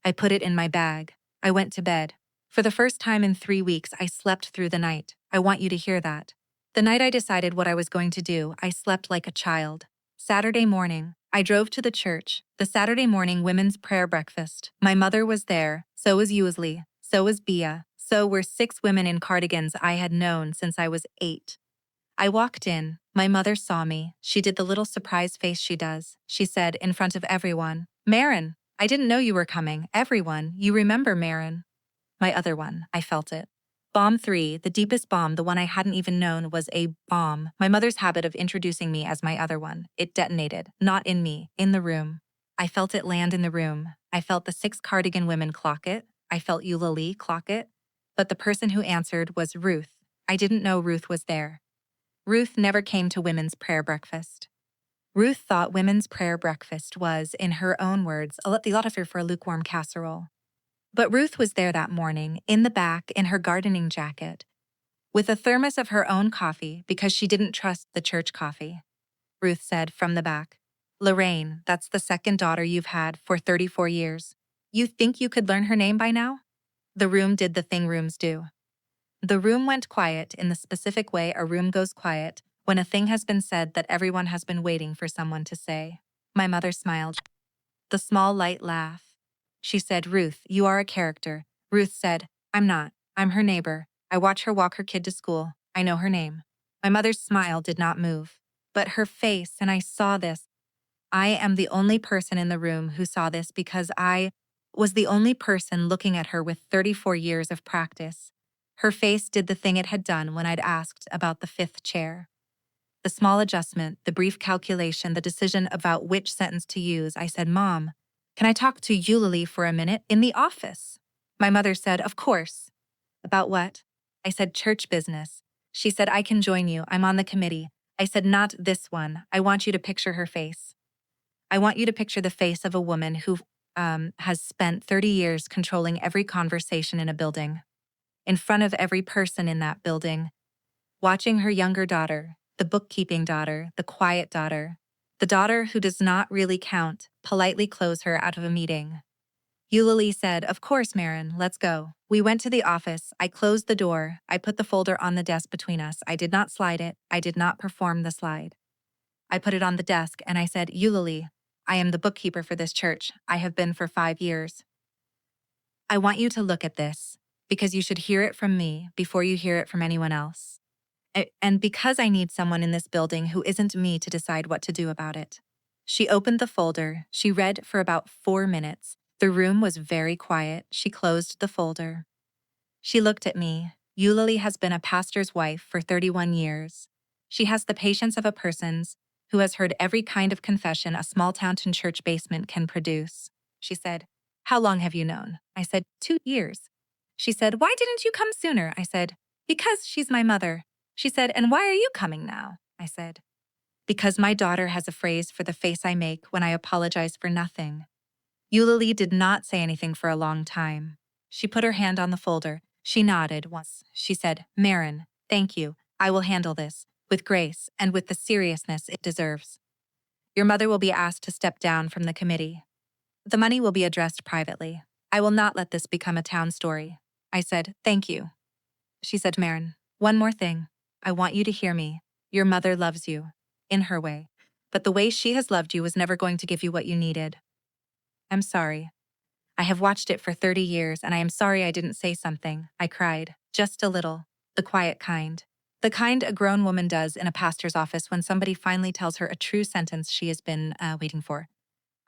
I put it in my bag. I went to bed. For the first time in 3 weeks, I slept through the night. I want you to hear that. The night I decided what I was going to do, I slept like a child. Saturday morning, I drove to the church, the Saturday morning women's prayer breakfast. My mother was there, so was Usley, so was Bia, so were 6 women in cardigans I had known since I was 8. I walked in. My mother saw me. She did the little surprise face she does. She said, in front of everyone, "Maren, I didn't know you were coming. Everyone, you remember Maren." My other one, I felt it. Bomb 3, the deepest bomb, the one I hadn't even known was a bomb. My mother's habit of introducing me as my other one. It detonated, not in me, in the room. I felt it land in the room. I felt the 6 cardigan women clock it. I felt Eulalie clock it. But the person who answered was Ruth. I didn't know Ruth was there. Ruth never came to women's prayer breakfast. Ruth thought women's prayer breakfast was, in her own words, a lot of her for a lukewarm casserole. But Ruth was there that morning, in the back, in her gardening jacket, with a thermos of her own coffee because she didn't trust the church coffee. Ruth said from the back, "Lorraine, that's the second daughter you've had for 34 years. You think you could learn her name by now?" The room did the thing rooms do. The room went quiet in the specific way a room goes quiet when a thing has been said that everyone has been waiting for someone to say. My mother smiled. The small light laugh. She said, "Ruth, you are a character." Ruth said, "I'm not. I'm her neighbor. I watch her walk her kid to school. I know her name." My mother's smile did not move. But her face, and I saw this. I am the only person in the room who saw this because I was the only person looking at her with 34 years of practice. Her face did the thing it had done when I'd asked about the 5th chair. The small adjustment, the brief calculation, the decision about which sentence to use. I said, "Mom, can I talk to Eulalie for a minute in the office?" My mother said, "Of course." "About what?" I said, church business. She said, I can join you. I'm on the committee. I said, not this one. I want you to picture her face. I want you to picture the face of a woman who has spent 30 years controlling every conversation in a building, in front of every person in that building, watching her younger daughter, the bookkeeping daughter, the quiet daughter, the daughter who does not really count, politely close her out of a meeting. Eulalie said, of course, Maren, let's go. We went to the office. I closed the door. I put the folder on the desk between us. I did not slide it. I did not perform the slide. I put it on the desk and I said, Eulalie, I am the bookkeeper for this church. I have been for 5 years. I want you to look at this because you should hear it from me before you hear it from anyone else. And because I need someone in this building who isn't me to decide what to do about it. She opened the folder. She read for about 4 minutes. The room was very quiet. She closed the folder. She looked at me. Eulalie has been a pastor's wife for 31 years. She has the patience of a person who has heard every kind of confession a small-town church basement can produce. She said, how long have you known? I said, 2 years. She said, why didn't you come sooner? I said, because she's my mother. She said, and why are you coming now? I said, because my daughter has a phrase for the face I make when I apologize for nothing. Eulalie did not say anything for a long time. She put her hand on the folder. She nodded once. She said, Maren, thank you. I will handle this, with grace and with the seriousness it deserves. Your mother will be asked to step down from the committee. The money will be addressed privately. I will not let this become a town story. I said, thank you. She said, Maren, one more thing. I want you to hear me. Your mother loves you, in her way. But the way she has loved you was never going to give you what you needed. I'm sorry. I have watched it for 30 years and I am sorry I didn't say something. I cried, just a little, the quiet kind. The kind a grown woman does in a pastor's office when somebody finally tells her a true sentence she has been waiting for.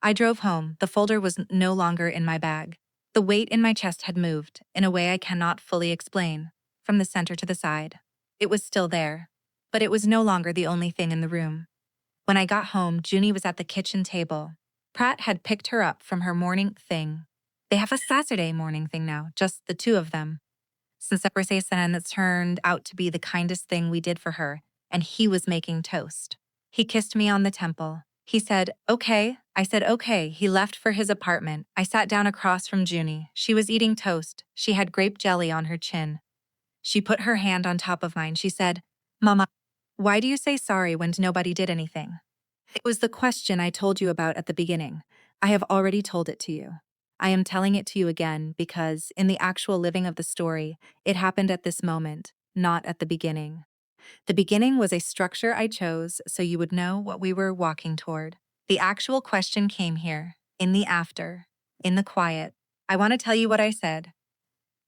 I drove home. The folder was no longer in my bag. The weight in my chest had moved, in a way I cannot fully explain, from the center to the side. It was still there, but it was no longer the only thing in the room. When I got home, Junie was at the kitchen table. Pratt had picked her up from her morning thing. They have a Saturday morning thing now, just the two of them. Since the conversation that turned out to be the kindest thing we did for her, and he was making toast. He kissed me on the temple. He said, okay. I said, okay. He left for his apartment. I sat down across from Junie. She was eating toast. She had grape jelly on her chin. She put her hand on top of mine. She said, Mama, why do you say sorry when nobody did anything? It was the question I told you about at the beginning. I have already told it to you. I am telling it to you again because, in the actual living of the story, it happened at this moment, not at the beginning. The beginning was a structure I chose so you would know what we were walking toward. The actual question came here, in the after, in the quiet. I want to tell you what I said.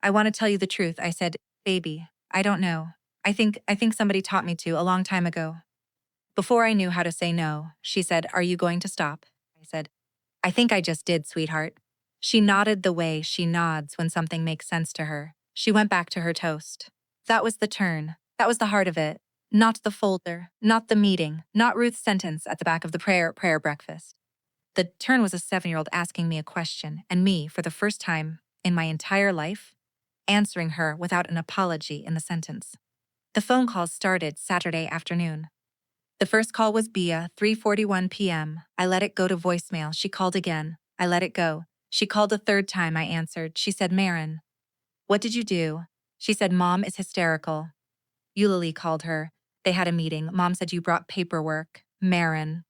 I want to tell you the truth. I said, baby, I don't know. I think somebody taught me to a long time ago. Before I knew how to say no, she said, are you going to stop? I said, I think I just did, sweetheart. She nodded the way she nods when something makes sense to her. She went back to her toast. That was the turn. That was the heart of it. Not the folder, not the meeting, not Ruth's sentence at the back of the prayer breakfast. The turn was a 7-year-old asking me a question, and me, for the first time in my entire life, answering her without an apology in the sentence. The phone calls started Saturday afternoon. The first call was Bea, 3:41 p.m. I let it go to voicemail. She called again. I let it go. She called a third time. I answered. She said, Maren, what did you do? She said, Mom is hysterical. Eulalie called her. They had a meeting. Mom said, you brought paperwork. Maren,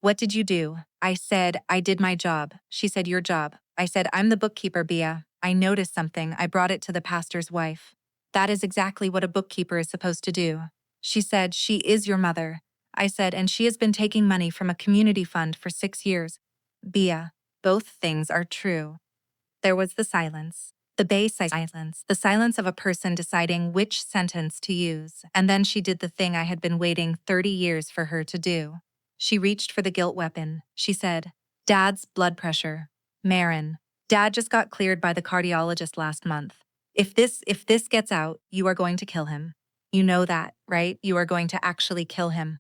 what did you do? I said, I did my job. She said, your job. I said, I'm the bookkeeper, Bea. I noticed something. I brought it to the pastor's wife. That is exactly what a bookkeeper is supposed to do. She said, she is your mother. I said, and she has been taking money from a community fund for 6 years. Bea, both things are true. There was the silence. The base silence, the silence of a person deciding which sentence to use, and then she did the thing I had been waiting 30 years for her to do. She reached for the guilt weapon. She said, Dad's blood pressure. Maren, Dad just got cleared by the cardiologist last month. If this gets out, you are going to kill him. You know that, right? You are going to actually kill him.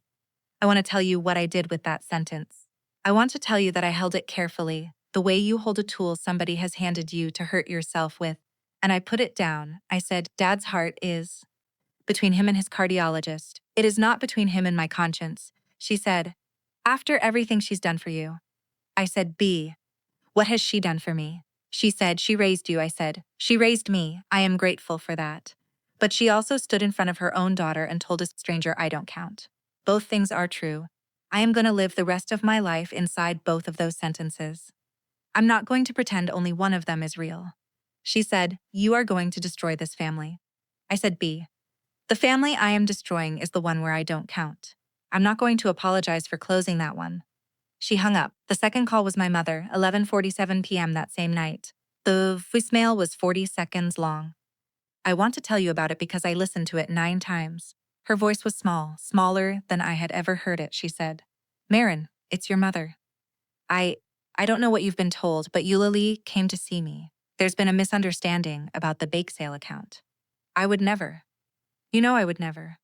I want to tell you what I did with that sentence. I want to tell you that I held it carefully, the way you hold a tool somebody has handed you to hurt yourself with, And I put it down. I said, Dad's heart is between him and his cardiologist. It is not between him and my conscience. She said, after everything she's done for you. I said, B, what has she done for me? She said, she raised you. I said, she raised me. I am grateful for that. But she also stood in front of her own daughter and told a stranger I don't count. Both things are true. I am going to live the rest of my life inside both of those sentences. I'm not going to pretend only one of them is real. She said, you are going to destroy this family. I said, B, the family I am destroying is the one where I don't count. I'm not going to apologize for closing that one. She hung up. The second call was my mother, 11:47 p.m. that same night. The voicemail was 40 seconds long. I want to tell you about it because I listened to it 9 times. Her voice was small, smaller than I had ever heard it. She said, Maren, it's your mother. I don't know what you've been told, but Eulalie came to see me. There's been a misunderstanding about the bake sale account. I would never. You know I would never.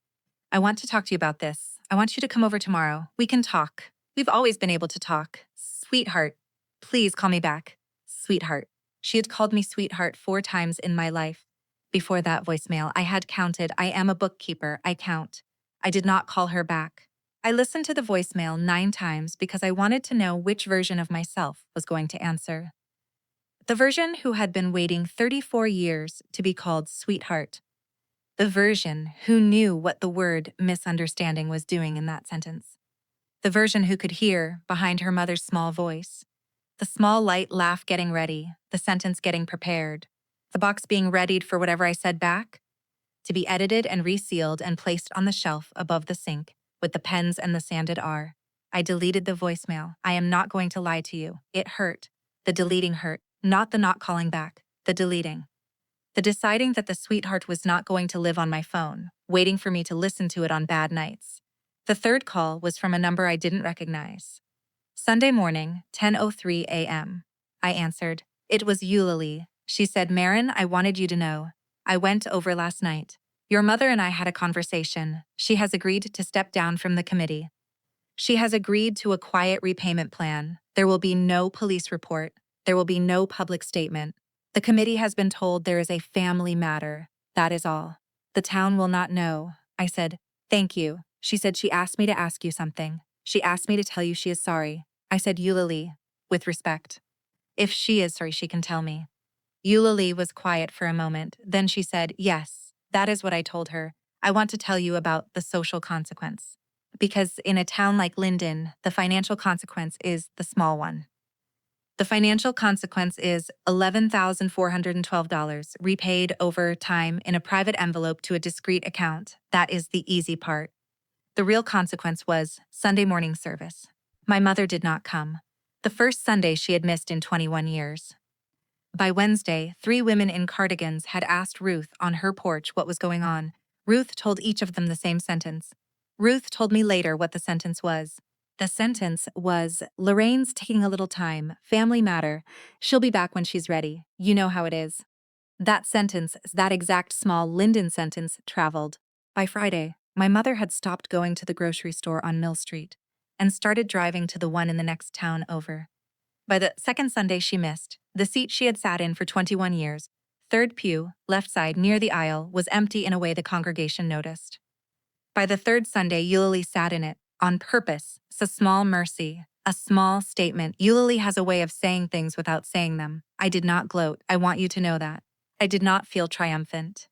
I want to talk to you about this. I want you to come over tomorrow. We can talk. We've always been able to talk. Sweetheart, please call me back. Sweetheart. She had called me sweetheart 4 times in my life. Before that voicemail, I had counted. I am a bookkeeper. I count. I did not call her back. I listened to the voicemail 9 times because I wanted to know which version of myself was going to answer. The version who had been waiting 34 years to be called sweetheart. The version who knew what the word misunderstanding was doing in that sentence. The version who could hear, behind her mother's small voice, the small light laugh getting ready, the sentence getting prepared, the box being readied for whatever I said back, to be edited and resealed and placed on the shelf above the sink with the pens and the sanded R. I deleted the voicemail. I am not going to lie to you. It hurt. The deleting hurt, not the not calling back, the deleting. The deciding that the sweetheart was not going to live on my phone, waiting for me to listen to it on bad nights. The third call was from a number I didn't recognize. Sunday morning, 10:03 a.m. I answered. It was Eulalie. She said, Maren, I wanted you to know. I went over last night. Your mother and I had a conversation. She has agreed to step down from the committee. She has agreed to a quiet repayment plan. There will be no police report. There will be no public statement. The committee has been told there is a family matter. That is all. The town will not know. I said, thank you. She said she asked me to ask you something. She asked me to tell you she is sorry. I said, Eulalie, with respect. If she is sorry, she can tell me. Eulalie was quiet for a moment. Then she said, yes, that is what I told her. I want to tell you about the social consequence. Because in a town like Linden, the financial consequence is the small one. The financial consequence is $11,412 repaid over time in a private envelope to a discrete account. That is the easy part. The real consequence was Sunday morning service. My mother did not come. The first Sunday she had missed in 21 years. By Wednesday, 3 women in cardigans had asked Ruth on her porch what was going on. Ruth told each of them the same sentence. Ruth told me later what the sentence was. The sentence was, Lorraine's taking a little time, family matter. She'll be back when she's ready. You know how it is. That sentence, that exact small Linden sentence, traveled. By Friday, my mother had stopped going to the grocery store on Mill Street and started driving to the one in the next town over. By the second Sunday she missed, the seat she had sat in for 21 years, third pew, left side near the aisle, was empty in a way the congregation noticed. By the third Sunday, Eulalie sat in it, on purpose. It's a small mercy, a small statement. Eulalie has a way of saying things without saying them. I did not gloat. I want you to know that. I did not feel triumphant.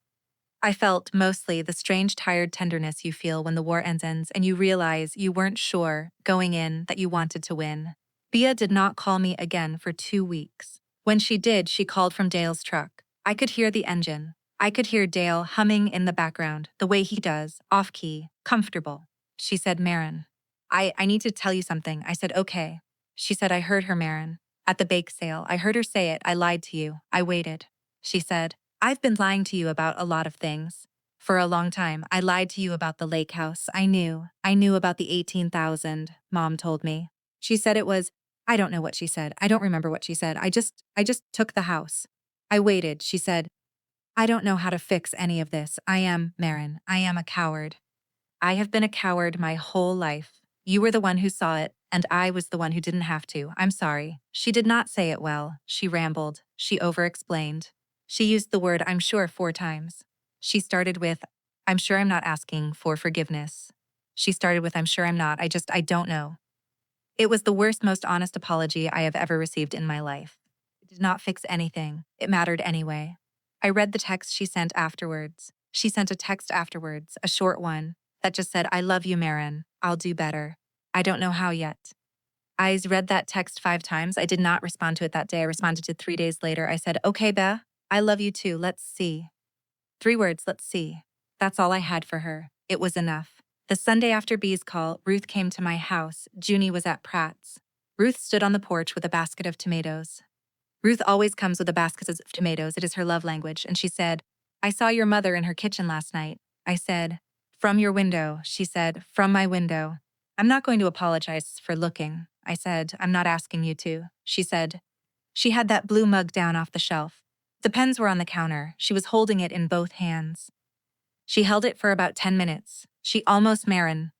I felt, mostly, the strange tired tenderness you feel when the war ends and you realize you weren't sure, going in, that you wanted to win. Bea did not call me again for 2 weeks. When she did, she called from Dale's truck. I could hear the engine. I could hear Dale humming in the background, the way he does, off-key, comfortable. She said, Maren. I need to tell you something. I said, okay. She said, I heard her, Maren. At the bake sale, I heard her say it. I lied to you. I waited. She said, I've been lying to you about a lot of things. For a long time, I lied to you about the lake house. I knew about the 18,000, Mom told me. She said it was, I don't know what she said. I don't remember what she said. I just took the house. I waited. She said, I don't know how to fix any of this. Maren, I am a coward. I have been a coward my whole life. You were the one who saw it, and I was the one who didn't have to. I'm sorry. She did not say it well. She rambled. She over-explained. She used the word I'm sure 4 times. She started with, I'm sure I'm not asking for forgiveness. She started with, I'm sure I'm not, I don't know. It was the worst, most honest apology I have ever received in my life. It did not fix anything. It mattered anyway. I read the text she sent afterwards. She sent a text afterwards, a short one, that just said, I love you, Maren. I'll do better. I don't know how yet. I read that text 5 times. I did not respond to it that day. I responded to 3 days later. I said, okay, Beth, I love you too. Let's see. 3 words, let's see. That's all I had for her. It was enough. The Sunday after B's call, Ruth came to my house. Junie was at Pratt's. Ruth stood on the porch with a basket of tomatoes. Ruth always comes with a basket of tomatoes. It is her love language. And she said, I saw your mother in her kitchen last night. I said, from your window. She said, from my window. I'm not going to apologize for looking. I said, I'm not asking you to. She said, she had that blue mug down off the shelf. The pens were on the counter. She was holding it in both hands. She held it for about 10 minutes. Maren.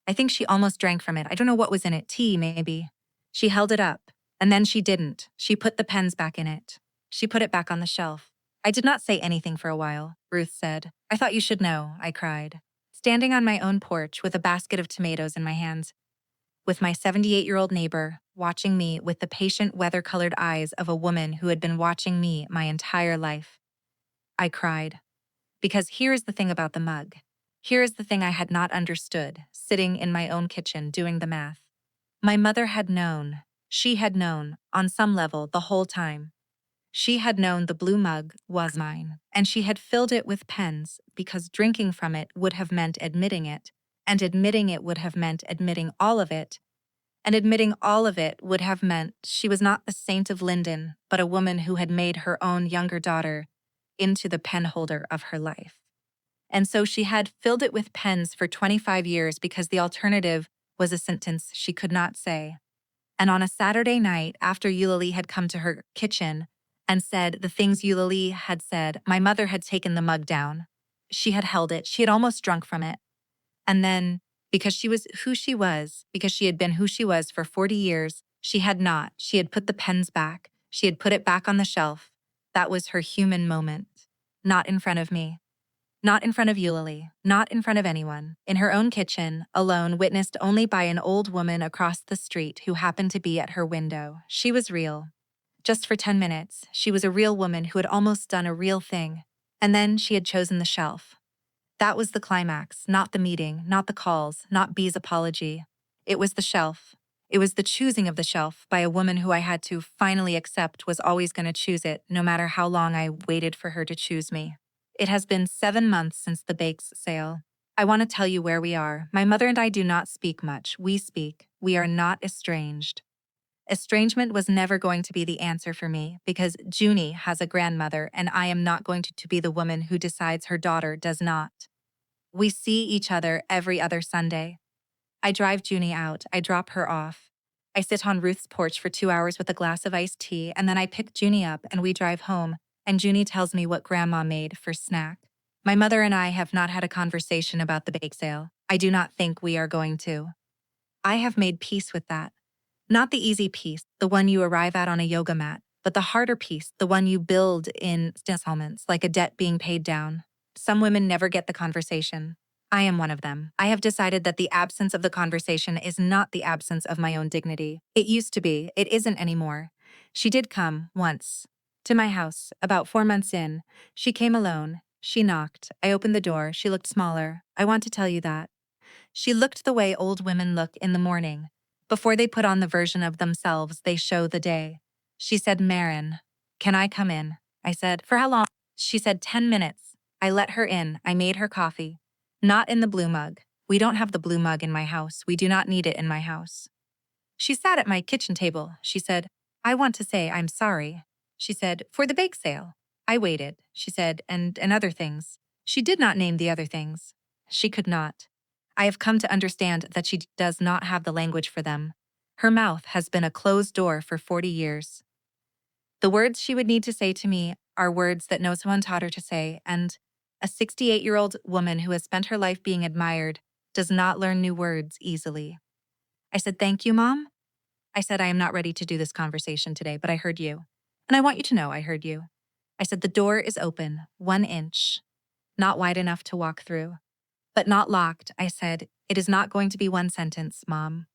I think she almost drank from it. I don't know what was in it. Tea, maybe. She held it up. And then she didn't. She put the pens back in it. She put it back on the shelf. I did not say anything for a while, Ruth said. I thought you should know, I cried. Standing on my own porch with a basket of tomatoes in my hands, with my 78-year-old neighbor watching me with the patient weather-colored eyes of a woman who had been watching me my entire life. I cried. Because here is the thing about the mug. Here is the thing I had not understood, sitting in my own kitchen doing the math. My mother had known. She had known, on some level, the whole time. She had known the blue mug was mine, and she had filled it with pens because drinking from it would have meant admitting it, and admitting it would have meant admitting all of it, and admitting all of it would have meant she was not the saint of Linden, but a woman who had made her own younger daughter into the pen holder of her life. And so she had filled it with pens for 25 years because the alternative was a sentence she could not say. And on a Saturday night, after Eulalie had come to her kitchen and said the things Eulalie had said, my mother had taken the mug down. She had held it. She had almost drunk from it. And then, because she was who she was, because she had been who she was for 40 years, she had not. She had put the pens back. She had put it back on the shelf. That was her human moment. Not in front of me. Not in front of Eulalie, not in front of anyone, in her own kitchen, alone, witnessed only by an old woman across the street who happened to be at her window. She was real. Just for 10 minutes, she was a real woman who had almost done a real thing. And then she had chosen the shelf. That was the climax, not the meeting, not the calls, not B's apology. It was the shelf. It was the choosing of the shelf by a woman who I had to finally accept was always going to choose it, no matter how long I waited for her to choose me. It has been 7 months since the bakes sale. I want to tell you where we are. My mother and I do not speak much. We speak. We are not estranged. Estrangement was never going to be the answer for me because Junie has a grandmother and I am not going to be the woman who decides her daughter does not. We see each other every other Sunday. I drive Junie out. I drop her off. I sit on Ruth's porch for 2 hours with a glass of iced tea and then I pick Junie up and we drive home. And Junie tells me what Grandma made for snack. My mother and I have not had a conversation about the bake sale. I do not think we are going to. I have made peace with that. Not the easy peace, the one you arrive at on a yoga mat, but the harder peace, the one you build in installments, like a debt being paid down. Some women never get the conversation. I am one of them. I have decided that the absence of the conversation is not the absence of my own dignity. It used to be. It isn't anymore. She did come, once. To my house, about 4 months in. She came alone. She knocked. I opened the door. She looked smaller. I want to tell you that. She looked the way old women look in the morning. Before they put on the version of themselves they show the day. She said, Maren, can I come in? I said, for how long? She said, 10 minutes. I let her in. I made her coffee. Not in the blue mug. We don't have the blue mug in my house. We do not need it in my house. She sat at my kitchen table. She said, I want to say I'm sorry. She said, for the bake sale. I waited, she said, and other things. She did not name the other things. She could not. I have come to understand that she does not have the language for them. Her mouth has been a closed door for 40 years. The words she would need to say to me are words that no one taught her to say, and a 68-year-old woman who has spent her life being admired does not learn new words easily. I said, thank you, Mom. I said, I am not ready to do this conversation today, but I heard you. And I want you to know I heard you. I said, the door is open, 1 inch, not wide enough to walk through. But not locked, I said. It is not going to be one sentence, Mom.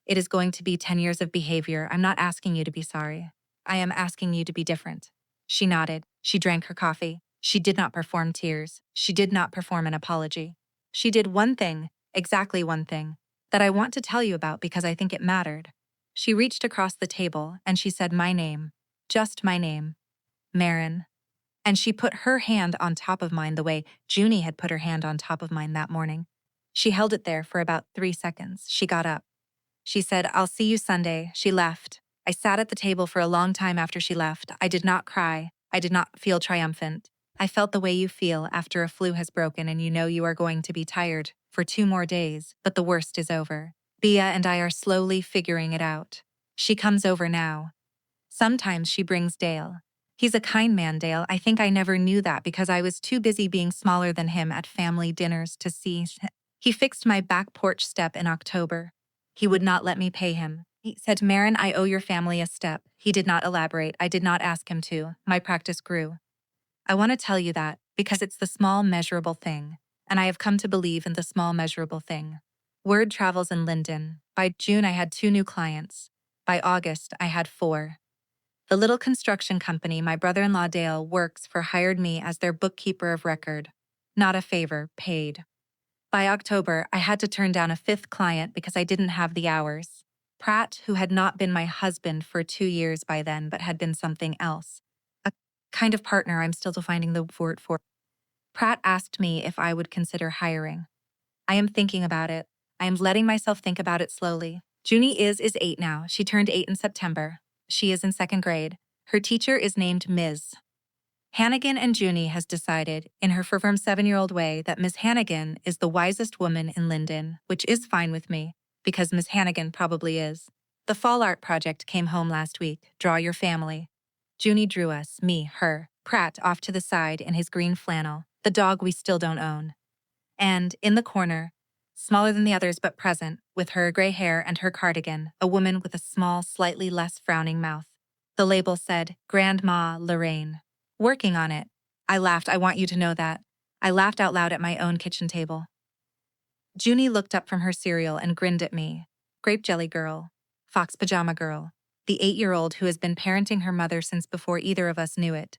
It is going to be 10 years of behavior. I'm not asking you to be sorry. I am asking you to be different. She nodded. She drank her coffee. She did not perform tears. She did not perform an apology. She did one thing, exactly one thing, that I want to tell you about because I think it mattered. She reached across the table and she said my name, just my name, Maren. And she put her hand on top of mine the way Junie had put her hand on top of mine that morning. She held it there for about 3 seconds. She got up. She said, I'll see you Sunday. She left. I sat at the table for a long time after she left. I did not cry. I did not feel triumphant. I felt the way you feel after a flu has broken and you know you are going to be tired for 2 more days, but the worst is over. Bea and I are slowly figuring it out. She comes over now. Sometimes she brings Dale. He's a kind man, Dale. I think I never knew that because I was too busy being smaller than him at family dinners to see. He fixed my back porch step in October. He would not let me pay him. He said, Maren, I owe your family a step. He did not elaborate. I did not ask him to. My practice grew. I want to tell you that because it's the small, measurable thing, and I have come to believe in the small, measurable thing. Word travels in Linden. By June, I had 2 new clients. By August, I had 4. The little construction company my brother-in-law Dale works for hired me as their bookkeeper of record. Not a favor, paid. By October, I had to turn down a 5th client because I didn't have the hours. Pratt, who had not been my husband for 2 years by then but had been something else. A kind of partner I'm still finding the word for. Pratt asked me if I would consider hiring. I am thinking about it. I am letting myself think about it slowly. Junie is 8 now. She turned 8 in September. She is in 2nd grade. Her teacher is named Ms. Hannigan, and Junie has decided, in her firm 7-year-old way, that Miss Hannigan is the wisest woman in Linden, which is fine with me, because Miss Hannigan probably is. The fall art project came home last week, Draw Your Family. Junie drew us, me, her, Pratt off to the side in his green flannel, the dog we still don't own. And, in the corner, smaller than the others but present, with her gray hair and her cardigan, a woman with a small, slightly less frowning mouth. The label said, Grandma Lorraine. Working on it. I laughed. I want you to know that. I laughed out loud at my own kitchen table. Junie looked up from her cereal and grinned at me. Grape jelly girl. Fox pajama girl. The 8-year-old who has been parenting her mother since before either of us knew it.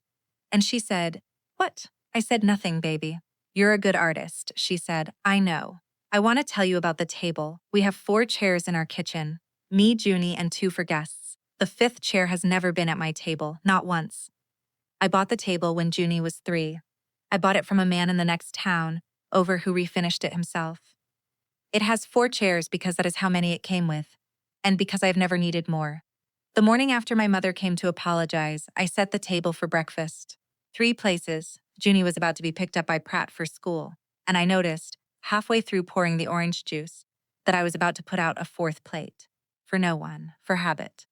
And she said, What? I said nothing, baby. You're a good artist, she said. I know. I want to tell you about the table. We have 4 chairs in our kitchen. Me, Junie, and 2 for guests. The 5th chair has never been at my table, not once. I bought the table when Junie was 3. I bought it from a man in the next town, over who refinished it himself. It has 4 chairs because that is how many it came with, and because I've never needed more. The morning after my mother came to apologize, I set the table for breakfast. 3 places. Junie was about to be picked up by Pratt for school, and I noticed, halfway through pouring the orange juice, that I was about to put out a 4th plate. For no one, for habit.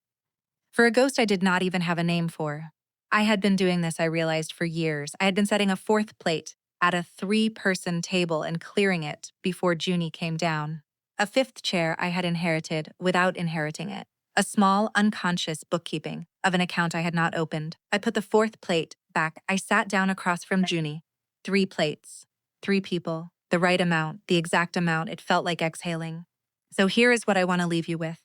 For a ghost I did not even have a name for. I had been doing this, I realized, for years. I had been setting a 4th plate at a 3-person table and clearing it before Junie came down. A 5th chair I had inherited without inheriting it. A small, unconscious bookkeeping of an account I had not opened. I put the 4th plate back. I sat down across from Junie. 3 plates. 3 people. The right amount, the exact amount. It felt like exhaling. So here is what I want to leave you with.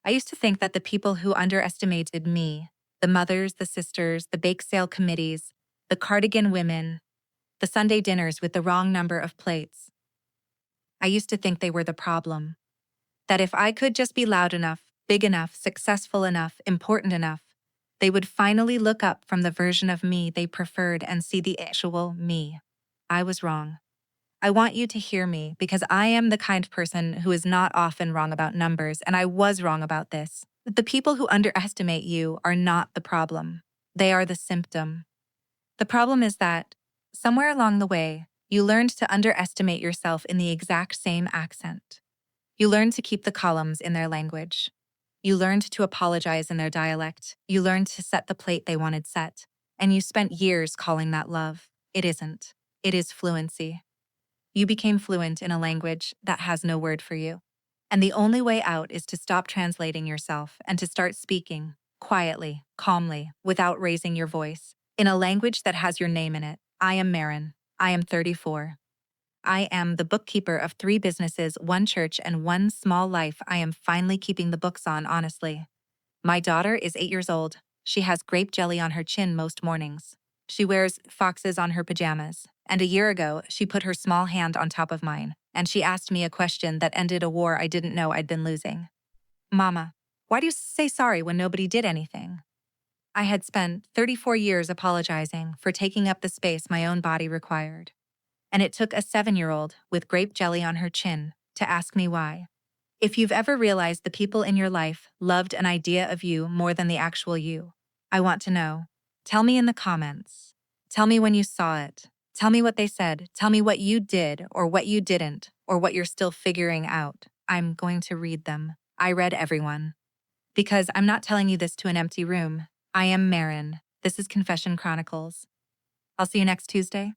I used to think that the people who underestimated me, the mothers, the sisters, the bake sale committees, the cardigan women, the Sunday dinners with the wrong number of plates. I used to think they were the problem. That if I could just be loud enough, big enough, successful enough, important enough, they would finally look up from the version of me they preferred and see the actual me. I was wrong. I want you to hear me because I am the kind of person who is not often wrong about numbers, and I was wrong about this. The people who underestimate you are not the problem. They are the symptom. The problem is that, somewhere along the way, you learned to underestimate yourself in the exact same accent. You learned to keep the columns in their language. You learned to apologize in their dialect. You learned to set the plate they wanted set. And you spent years calling that love. It isn't. It is fluency. You became fluent in a language that has no word for you. And the only way out is to stop translating yourself and to start speaking, quietly, calmly, without raising your voice. In a language that has your name in it, I am Maren. I am 34. I am the bookkeeper of 3 businesses, 1 church, and 1 small life. I am finally keeping the books on, honestly. My daughter is 8 years old. She has grape jelly on her chin most mornings. She wears foxes on her pajamas. And a year ago, she put her small hand on top of mine, and she asked me a question that ended a war I didn't know I'd been losing. Mama, why do you say sorry when nobody did anything? I had spent 34 years apologizing for taking up the space my own body required. And it took a 7-year-old with grape jelly on her chin to ask me why. If you've ever realized the people in your life loved an idea of you more than the actual you, I want to know. Tell me in the comments. Tell me when you saw it. Tell me what they said. Tell me what you did or what you didn't or what you're still figuring out. I'm going to read them. I read everyone. Because I'm not telling you this to an empty room. I am Maren. This is Confession Chronicles. I'll see you next Tuesday.